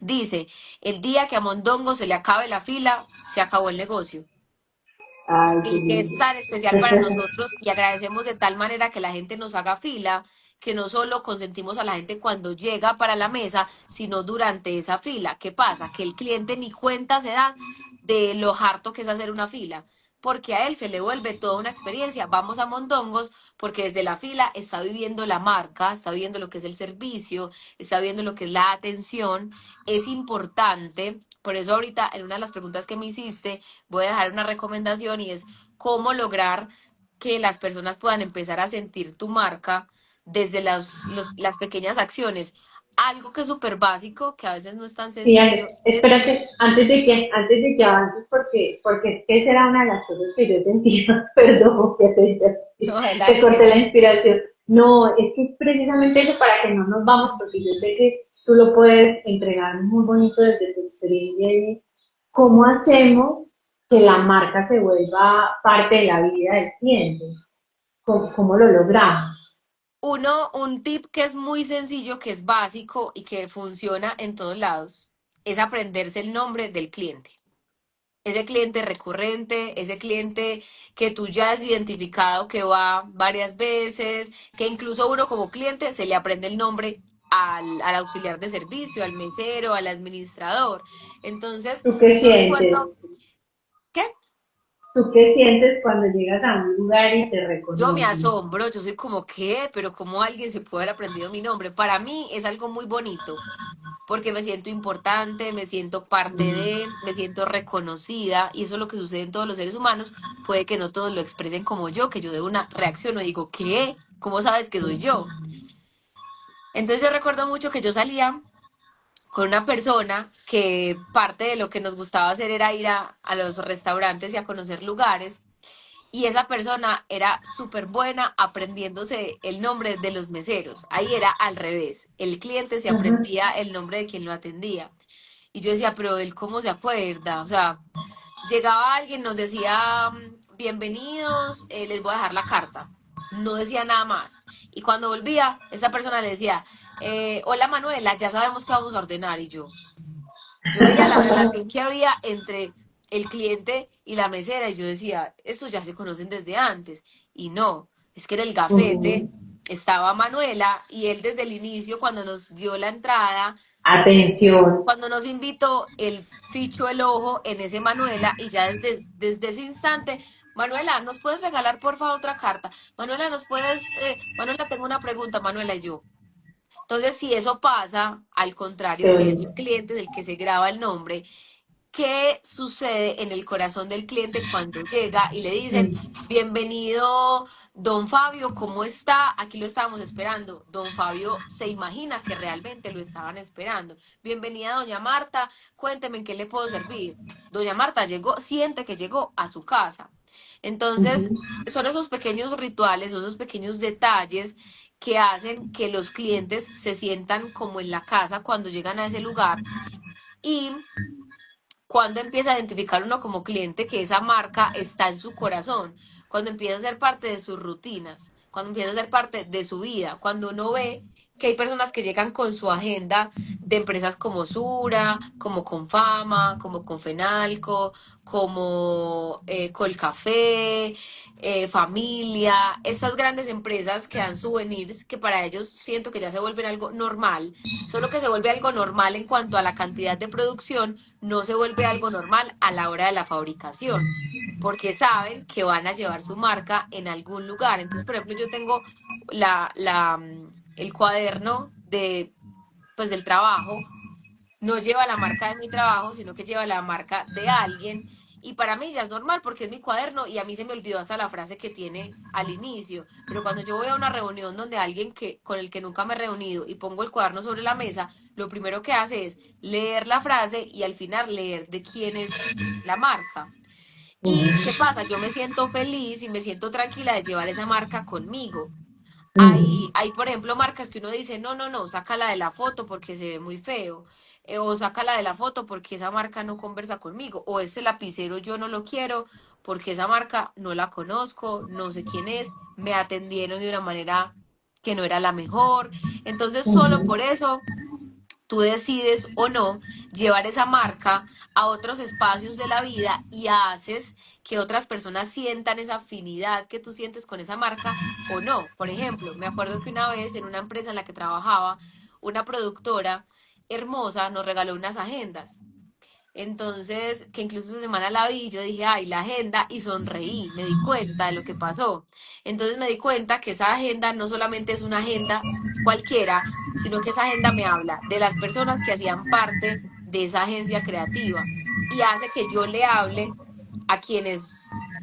dice, el día que a Mondongos se le acabe la fila, se acabó el negocio.
Ay, qué
Y que es
lindo.
tan especial para nosotros y agradecemos de tal manera que la gente nos haga fila, que no solo consentimos a la gente cuando llega para la mesa, sino durante esa fila. ¿Qué pasa? Que el cliente ni cuenta se da de lo harto que es hacer una fila. porque a él se le vuelve toda una experiencia. Vamos a Mondongos porque desde la fila está viviendo la marca, está viviendo lo que es el servicio, está viendo lo que es la atención. Es importante, por eso ahorita en una de las preguntas que me hiciste voy a dejar una recomendación y es cómo lograr que las personas puedan empezar a sentir tu marca desde las pequeñas acciones. Algo que es súper básico, que a veces no es tan
Sí, Ale,
sencillo, es...
espérate, antes de que avances, porque es que esa era una de las cosas que yo sentía, perdón, que
No,
te corté
adelante.
la inspiración. No, es que es precisamente eso para que no nos vamos, porque yo sé que tú lo puedes entregar muy bonito desde tu experiencia y es cómo hacemos que la marca se vuelva parte de la vida del cliente, cómo lo logramos.
Un tip que es muy sencillo, que es básico y que funciona en todos lados, es aprenderse el nombre del cliente. Ese cliente recurrente, ese cliente que tú ya has identificado que va varias veces, que incluso uno como cliente se le aprende el nombre al auxiliar de servicio, al mesero, al administrador. Entonces,
¿Tú qué
yo
sientes?
recuerdo, ¿qué?
¿Tú qué sientes cuando llegas a un lugar y te
Yo me
reconocen?
asombro, yo soy como, ¿qué? Pero ¿cómo alguien se puede haber aprendido mi nombre? Para mí es algo muy bonito porque me siento importante, me siento parte me siento reconocida y eso es lo que sucede en todos los seres humanos. Puede que no todos lo expresen como yo, que yo de una reacción o digo, ¿qué? ¿Cómo sabes que soy yo? Entonces yo recuerdo mucho que yo salía con una persona que parte de lo que nos gustaba hacer era ir a los restaurantes y a conocer lugares. Y esa persona era súper buena aprendiéndose el nombre de los meseros. Ahí era al revés. El cliente se
Ujú.
aprendía el nombre de quien lo atendía. Y yo decía, pero él cómo se acuerda. O sea, llegaba alguien, nos decía, bienvenidos, les voy a dejar la carta. No decía nada más. Y cuando volvía, esa persona le decía, hola Manuela, ya sabemos qué vamos a ordenar. Y yo veía la relación que había entre el cliente y la mesera y yo decía, estos ya se conocen desde antes. Y no, es que en el gafete
Ujú.
estaba Manuela y él desde el inicio, cuando nos dio la entrada,
Atención.
cuando nos invitó, él fichó el ojo en ese Manuela y ya desde ese instante, Manuela, ¿nos puedes regalar por favor otra carta? Manuela, Manuela, tengo una pregunta, Manuela y yo. Entonces, si eso pasa, al contrario, que es el cliente del que se graba el nombre, ¿qué sucede en el corazón del cliente cuando llega y le dicen, bienvenido, don Fabio, ¿cómo está? Aquí lo estábamos esperando. Don Fabio se imagina que realmente lo estaban esperando. Bienvenida, doña Marta, cuénteme en qué le puedo servir. Doña Marta llegó, siente que llegó a su casa. Entonces,
Ujú.
son esos pequeños rituales, esos pequeños detalles que hacen que los clientes se sientan como en la casa cuando llegan a ese lugar. Y cuando empieza a identificar uno como cliente que esa marca está en su corazón, cuando empieza a ser parte de sus rutinas, cuando empieza a ser parte de su vida, cuando uno ve que hay personas que llegan con su agenda de empresas como Sura, como Confama, como Confenalco, como Colcafé, Familia, estas grandes empresas que dan souvenirs que para ellos siento que ya se vuelven algo normal, solo que se vuelve algo normal en cuanto a la cantidad de producción, no se vuelve algo normal a la hora de la fabricación, porque saben que van a llevar su marca en algún lugar. Entonces, por ejemplo, yo tengo el cuaderno pues, del trabajo, no lleva la marca de mi trabajo, sino que lleva la marca de alguien. Y para mí ya es normal porque es mi cuaderno y a mí se me olvidó hasta la frase que tiene al inicio. Pero cuando yo voy a una reunión donde alguien con el que nunca me he reunido y pongo el cuaderno sobre la mesa, lo primero que hace es leer la frase y al final leer de quién es la marca. ¿Y qué pasa? Yo me siento feliz y me siento tranquila de llevar esa marca conmigo. Hay, por ejemplo, marcas que uno dice, no, no, no, sácala de la foto porque se ve muy feo. O sácala de la foto porque esa marca no conversa conmigo. O este lapicero yo no lo quiero porque esa marca no la conozco, no sé quién es, me atendieron de una manera que no era la mejor. Entonces, solo
Ujú.
por eso tú decides o no llevar esa marca a otros espacios de la vida y haces que otras personas sientan esa afinidad que tú sientes con esa marca o no. Por ejemplo, me acuerdo que una vez en una empresa en la que trabajaba, una productora hermosa nos regaló unas agendas. Entonces, que incluso esta semana la vi y yo dije, ay, la agenda, y sonreí, me di cuenta de lo que pasó. Entonces me di cuenta que esa agenda no solamente es una agenda cualquiera, sino que esa agenda me habla de las personas que hacían parte de esa agencia creativa y hace que yo le hable a quienes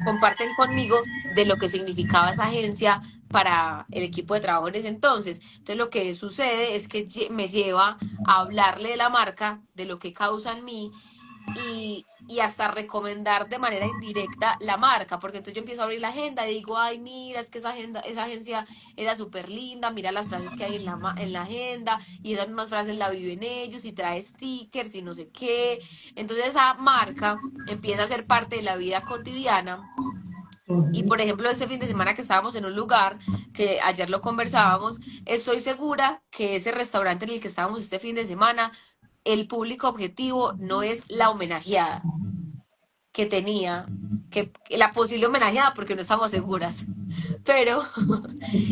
comparten conmigo de lo que significaba esa agencia para el equipo de trabajo en ese entonces. Entonces lo que sucede es que me lleva a hablarle de la marca, de lo que causa en mí y hasta recomendar de manera indirecta la marca, porque entonces yo empiezo a abrir la agenda y digo, ay, mira, es que esa agenda, esa agencia era súper linda, mira las frases que hay en en la agenda, y esas mismas frases la viven ellos, y trae stickers y no sé qué. Entonces esa marca empieza a ser parte de la vida cotidiana. Y
Ujú.
por ejemplo, este fin de semana que estábamos en un lugar, que ayer lo conversábamos, estoy segura que ese restaurante en el que estábamos este fin de semana, el público objetivo no es la homenajeada que tenía, que la posible homenajeada, porque no estamos seguras, pero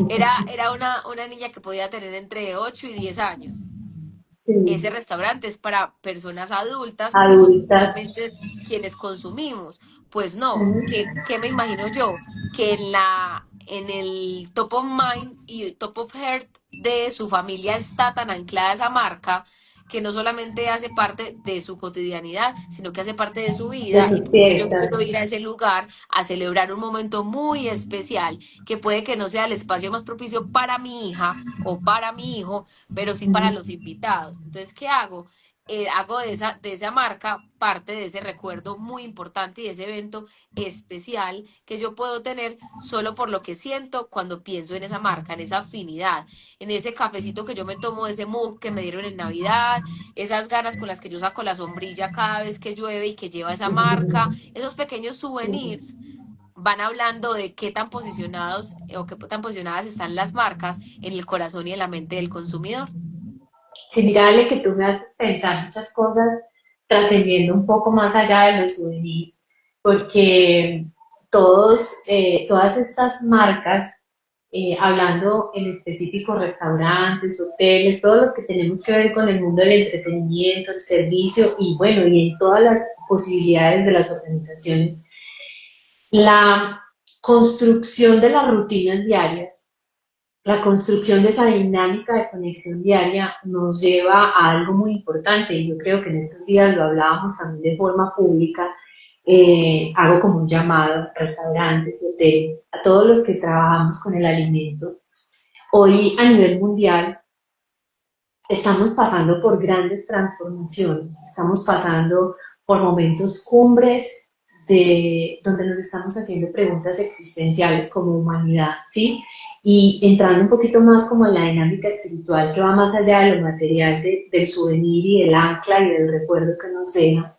era una niña que podía tener entre 8 y 10 años. Ese
Sí,
restaurante es para personas adultas, que somos
adultas.
realmente quienes consumimos. Pues no,
Ujú.
¿qué me imagino yo? Que en el top of mind y top of heart de su familia está tan anclada esa marca que no solamente hace parte de su cotidianidad, sino que hace parte de su
De
vida, y
sus
por eso yo
fiestas.
quiero ir a ese lugar a celebrar un momento muy especial, que puede que no sea el espacio más propicio para mi hija o para mi hijo, pero sí para
Ujú.
los invitados. Entonces, ¿qué hago? Hago de esa marca parte de ese recuerdo muy importante y de ese evento especial que yo puedo tener solo por lo que siento cuando pienso en esa marca, en esa afinidad, en ese cafecito que yo me tomo, ese mug que me dieron en Navidad, esas ganas con las que yo saco la sombrilla cada vez que llueve y que lleva esa marca, esos pequeños souvenirs van hablando de qué tan posicionados o qué tan posicionadas están las marcas en el corazón y en la mente del consumidor.
Sí, mira, Ale, que tú me haces pensar muchas cosas trascendiendo un poco más allá de los souvenirs, porque todas estas marcas, hablando en específico restaurantes, hoteles, todos los que tenemos que ver con el mundo del entretenimiento, el servicio y bueno, y en todas las posibilidades de las organizaciones, la construcción de las rutinas diarias, la construcción de esa dinámica de conexión diaria nos lleva a algo muy importante y yo creo que en estos días lo hablábamos también de forma pública. Hago como un llamado a restaurantes y hoteles, a todos los que trabajamos con el alimento. Hoy a nivel mundial estamos pasando por grandes transformaciones, estamos pasando por momentos cumbres de donde nos estamos haciendo preguntas existenciales como humanidad, ¿sí? Y entrando un poquito más como en la dinámica espiritual que va más allá de lo material del souvenir y del ancla y del recuerdo que nos deja.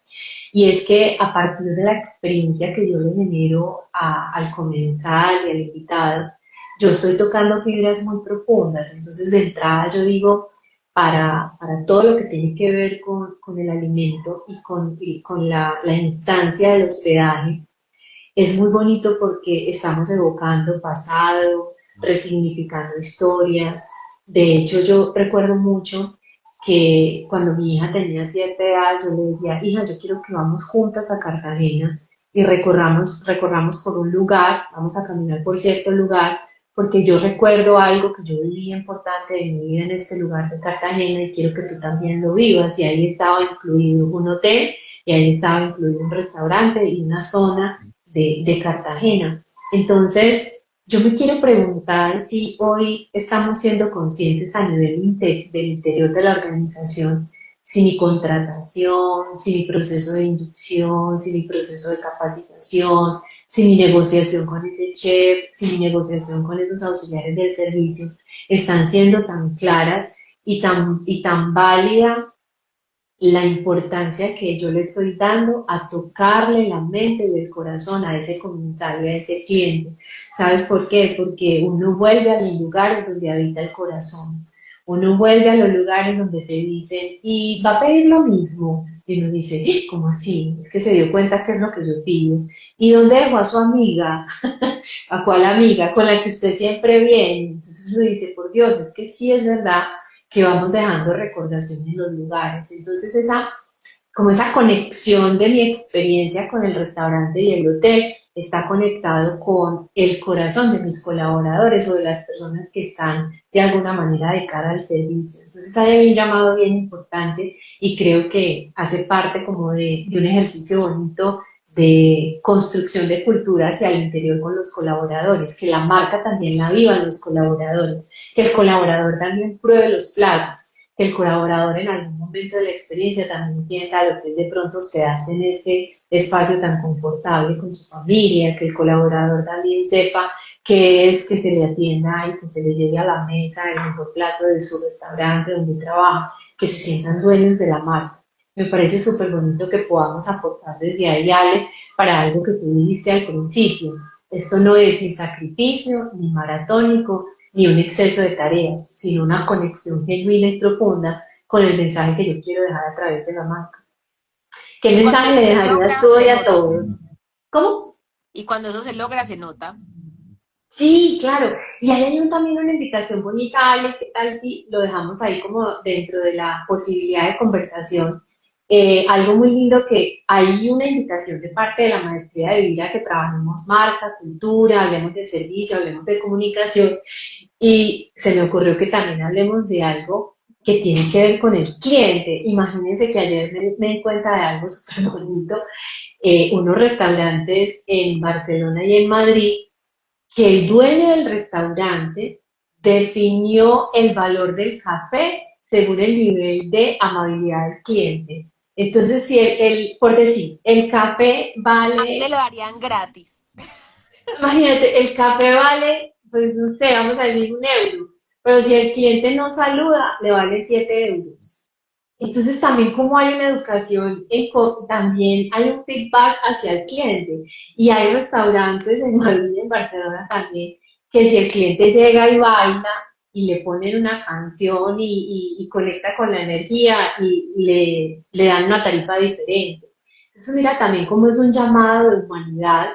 Y es que a partir de la experiencia que yo le genero al comensal y al invitado, yo estoy tocando fibras muy profundas. Entonces, de entrada, yo digo, para todo lo que tiene que ver con el alimento y con la instancia del hospedaje, es muy bonito porque estamos evocando pasado, resignificando historias. De hecho, yo recuerdo mucho que cuando mi hija tenía 7 edad, yo le decía, hija, yo quiero que vamos juntas a Cartagena y recorramos por un lugar, vamos a caminar por cierto lugar, porque yo recuerdo algo que yo viví importante de mi vida en este lugar de Cartagena y quiero que tú también lo vivas. Y ahí estaba incluido un hotel y ahí estaba incluido un restaurante y una zona de Cartagena. Entonces, yo me quiero preguntar si hoy estamos siendo conscientes a nivel del interior de la organización, si mi contratación, si mi proceso de inducción, si mi proceso de capacitación, si mi negociación con ese chef, si mi negociación con esos auxiliares del servicio están siendo tan claras y tan válida la importancia que yo le estoy dando a tocarle la mente y el corazón a ese comensal y a ese cliente. ¿Sabes por qué? Porque uno vuelve a los lugares donde habita el corazón. Uno vuelve a los lugares donde te dicen, y va a pedir lo mismo. Y uno dice, ¿cómo así? Es que se dio cuenta que es lo que yo pido. ¿Y dónde dejó a su amiga? ¿A cuál amiga? Con la que usted siempre viene. Entonces uno dice, por Dios, es que sí es verdad que vamos dejando recordación en los lugares. Entonces, como esa conexión de mi experiencia con el restaurante y el hotel está conectado con el corazón de mis colaboradores o de las personas que están de alguna manera de cara al servicio. Entonces hay un llamado bien importante y creo que hace parte como de un ejercicio bonito de construcción de cultura hacia el interior con los colaboradores, que la marca también la vivan los colaboradores, que el colaborador también pruebe los platos, que el colaborador en algún momento de la experiencia también sienta lo que es de pronto quedarse en este espacio tan confortable con su familia, que el colaborador también sepa qué es que se le atienda y que se le lleve a la mesa el mejor plato de su restaurante donde trabaja, que se sientan dueños de la marca. Me parece súper bonito que podamos aportar desde ahí, Ale, para algo que tú dijiste al principio. Esto no es ni sacrificio, ni maratónico, ni un exceso de tareas, sino una conexión genuina y profunda con el mensaje que yo quiero dejar a través de la marca. ¿Qué
Y cuando
mensaje
eso
le
se
dejarías
logra,
tú hoy
se
a
nota.
todos? ¿Cómo?
Y cuando eso se logra, se nota.
Sí, claro. Y ahí hay también una invitación bonita, Ale, ¿qué tal si lo dejamos ahí como dentro de la posibilidad de conversación? Algo muy lindo que hay una invitación de parte de la Maestría de Vivir a que trabajemos marca, cultura, hablemos de servicio, hablemos de comunicación. Y se me ocurrió que también hablemos de algo que tiene que ver con el cliente. Imagínense que ayer me di cuenta de algo súper bonito. Unos restaurantes en Barcelona y en Madrid, que el dueño del restaurante definió el valor del café según el nivel de amabilidad del cliente. Entonces, si por decir, el café
A mí me lo
vale,
darían gratis.
imagínate, el café vale, pues no sé, vamos a decir 1 euro, pero si el cliente no saluda, le vale 7 euros. Entonces también como hay una educación, también hay un feedback hacia el cliente. Y hay restaurantes en Madrid y en Barcelona también, que si el cliente llega y baila y le ponen una canción y conecta con la energía y le dan una tarifa diferente. Entonces mira también cómo es un llamado de humanidad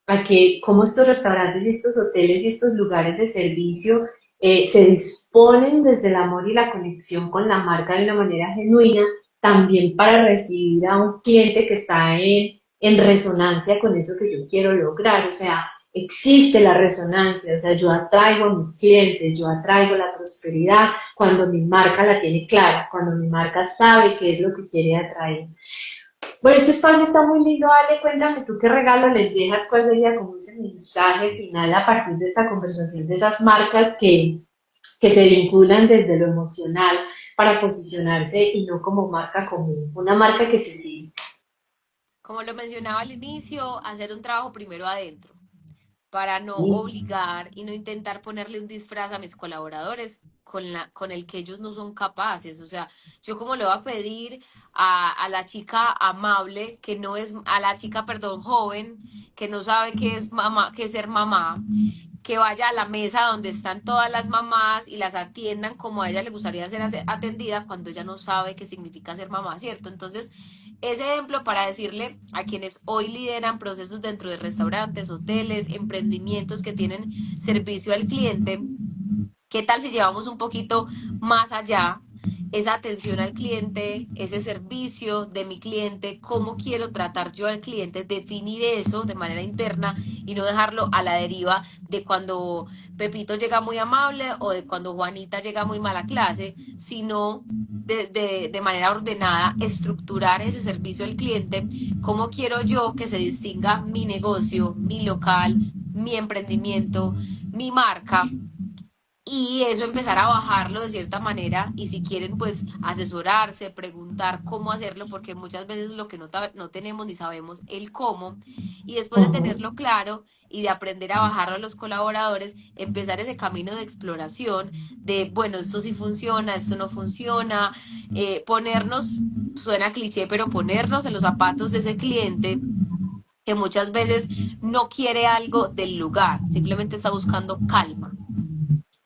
a que como estos restaurantes y estos hoteles y estos lugares de servicio se disponen desde el amor y la conexión con la marca de una manera genuina, también para recibir a un cliente que está en resonancia con eso que yo quiero lograr. O sea, existe la resonancia, o sea, yo atraigo a mis clientes, yo atraigo la prosperidad cuando mi marca la tiene clara, cuando mi marca sabe qué es lo que quiere atraer. Bueno, este espacio está muy lindo, Ale. Cuéntame tú qué regalo les dejas, cuál sería como ese mensaje final a partir de esta conversación de esas marcas que se vinculan desde lo emocional para posicionarse y no como marca común, una marca que se sigue.
Como lo mencionaba al inicio, hacer un trabajo primero adentro, para no obligar y no intentar ponerle un disfraz a mis colaboradores con el que ellos no son capaces. O sea, yo como le voy a pedir a la chica amable, que no es, a la chica, perdón, joven, que no sabe qué es mamá, qué es ser mamá, que vaya a la mesa donde están todas las mamás y las atiendan como a ella le gustaría ser atendida cuando ella no sabe qué significa ser mamá, ¿cierto? Entonces, ese ejemplo para decirle a quienes hoy lideran procesos dentro de restaurantes, hoteles, emprendimientos que tienen servicio al cliente, ¿qué tal si llevamos un poquito más allá esa atención al cliente, ese servicio de mi cliente, cómo quiero tratar yo al cliente, definir eso de manera interna y no dejarlo a la deriva de cuando Pepito llega muy amable o de cuando Juanita llega muy mala clase, sino de manera ordenada estructurar ese servicio al cliente, cómo quiero yo que se distinga mi negocio, mi local, mi emprendimiento, mi marca y eso empezar a bajarlo de cierta manera y si quieren pues asesorarse, preguntar cómo hacerlo, porque muchas veces lo que no tenemos ni sabemos el cómo y después de
Ujú,
tenerlo claro y de aprender a bajarlo a los colaboradores, empezar ese camino de exploración de, bueno, esto sí funciona, esto no funciona, ponernos, suena cliché, pero ponernos en los zapatos de ese cliente que muchas veces no quiere algo del lugar, simplemente está buscando calma.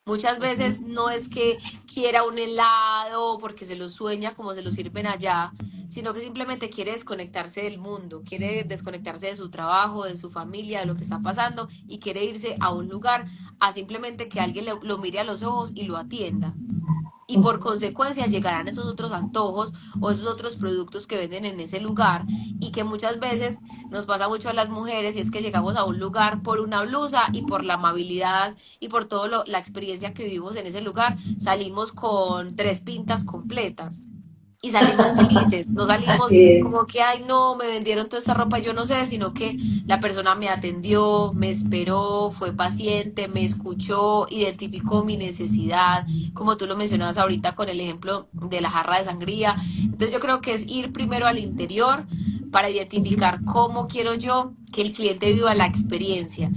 Muchas veces
ujú.
no es que quiera un helado porque se lo sueña como se lo sirven allá, sino que simplemente quiere desconectarse del mundo, quiere desconectarse de su trabajo, de su familia, de lo que está pasando y quiere irse a un lugar a simplemente que alguien lo mire a los ojos y lo atienda. y por consecuencia llegarán esos otros antojos o esos otros productos que venden en ese lugar y que muchas veces nos pasa mucho a las mujeres y es que llegamos a un lugar por una blusa y por la amabilidad y por todo la experiencia que vivimos en ese lugar, salimos con 3 pintas completas y salimos felices, no salimos
Así es.
como que, ay, no, me vendieron toda esta ropa, yo no sé, sino que la persona me atendió, me esperó, fue paciente, me escuchó, identificó mi necesidad, como tú lo mencionabas ahorita con el ejemplo de la jarra de sangría. Entonces yo creo que es ir primero al interior para identificar cómo quiero yo que el cliente viva la experiencia.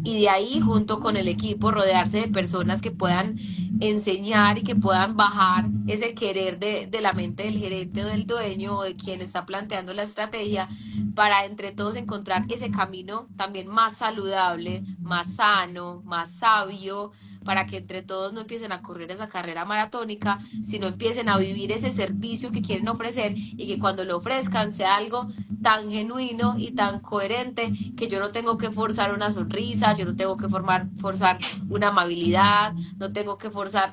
Y de ahí, junto con el equipo, rodearse de personas que puedan enseñar y que puedan bajar ese querer de la mente del gerente o del dueño o de quien está planteando la estrategia para entre todos encontrar ese camino también más saludable, más sano, más sabio, para que entre todos no empiecen a correr esa carrera maratónica, sino empiecen a vivir ese servicio que quieren ofrecer y que cuando lo ofrezcan sea algo tan genuino y tan coherente que yo no tengo que forzar una sonrisa, yo no tengo que forzar una amabilidad, no tengo que forzar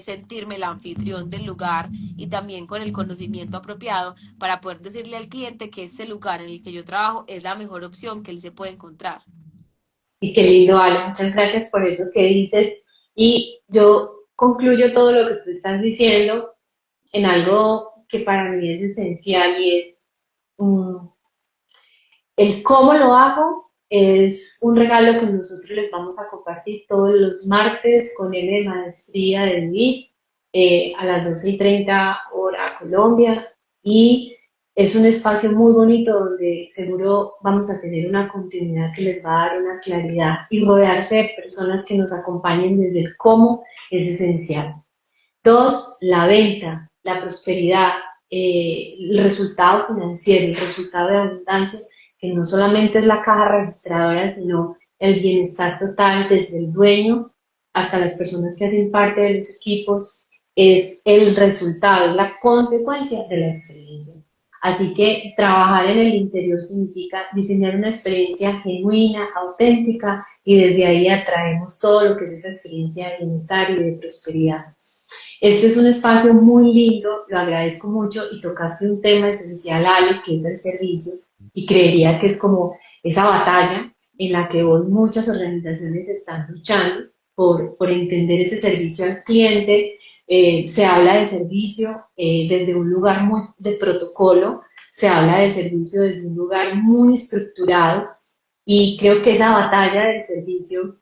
sentirme el anfitrión del lugar y también con el conocimiento apropiado para poder decirle al cliente que este lugar en el que yo trabajo es la mejor opción que él se puede encontrar.
Y qué lindo, Ale. Muchas gracias por eso que dices. Y yo concluyo todo lo que tú estás diciendo en algo que para mí es esencial y es mm, el cómo lo hago es un regalo que nosotros les vamos a compartir todos los martes con M de Maestría de Vivir a las 12:30 hora Colombia. Y es un espacio muy bonito donde seguro vamos a tener una continuidad que les va a dar una claridad y rodearse de personas que nos acompañen desde el cómo es esencial. Dos, la venta, la prosperidad, el resultado financiero, el resultado de abundancia, que no solamente es la caja registradora, sino el bienestar total desde el dueño hasta las personas que hacen parte de los equipos, es el resultado, es la consecuencia de la experiencia. Así que trabajar en el interior significa diseñar una experiencia genuina, auténtica, y desde ahí atraemos todo lo que es esa experiencia de bienestar y de prosperidad. Este es un espacio muy lindo, lo agradezco mucho y tocaste un tema esencial, Ale, que es el servicio, y creería que es como esa batalla en la que hoy muchas organizaciones están luchando por entender ese servicio al cliente. Se habla de servicio desde un lugar muy de protocolo, se habla de servicio desde un lugar muy estructurado y creo que esa batalla del servicio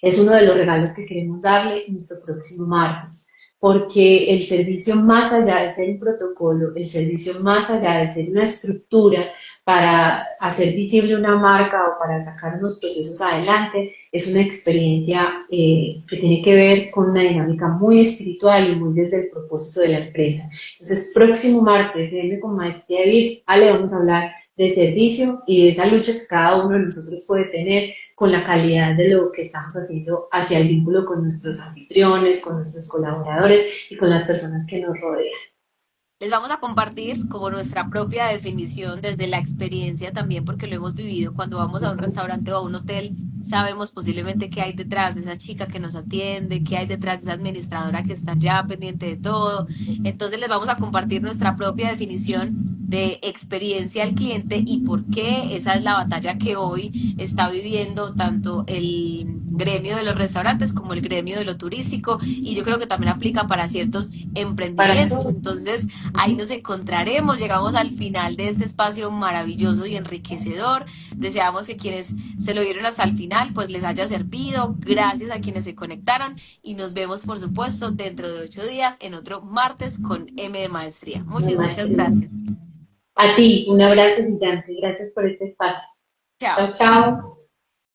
es uno de los regalos que queremos darle nuestro próximo martes, porque el servicio más allá de ser un protocolo, el servicio más allá de ser una estructura para hacer visible una marca o para sacar unos procesos adelante, es una experiencia que tiene que ver con una dinámica muy espiritual y muy desde el propósito de la empresa. Entonces, próximo martes, M con Maestría de Vivir, Ale, vamos a hablar de servicio y de esa lucha que cada uno de nosotros puede tener con la calidad de lo que estamos haciendo hacia el vínculo con nuestros anfitriones, con nuestros colaboradores y con las personas que nos rodean.
Les vamos a compartir como nuestra propia definición desde la experiencia también, porque lo hemos vivido. Cuando vamos a un restaurante o a un hotel, sabemos posiblemente qué hay detrás de esa chica que nos atiende, qué hay detrás de esa administradora que está ya pendiente de todo. Entonces les vamos a compartir nuestra propia definición de experiencia al cliente y por qué esa es la batalla que hoy está viviendo tanto el gremio de los restaurantes como el gremio de lo turístico y yo creo que también aplica para ciertos
Para
emprendimientos.
todos.
Entonces, ahí nos encontraremos, llegamos al final de este espacio maravilloso y enriquecedor. Deseamos que quienes se lo vieron hasta el final, pues les haya servido. Gracias a quienes se conectaron y nos vemos, por supuesto, dentro de 8 días en otro martes con M de Maestría. Muchas gracias.
A ti, un abrazo gigante. Gracias por este espacio.
Chao.
Chao, chao.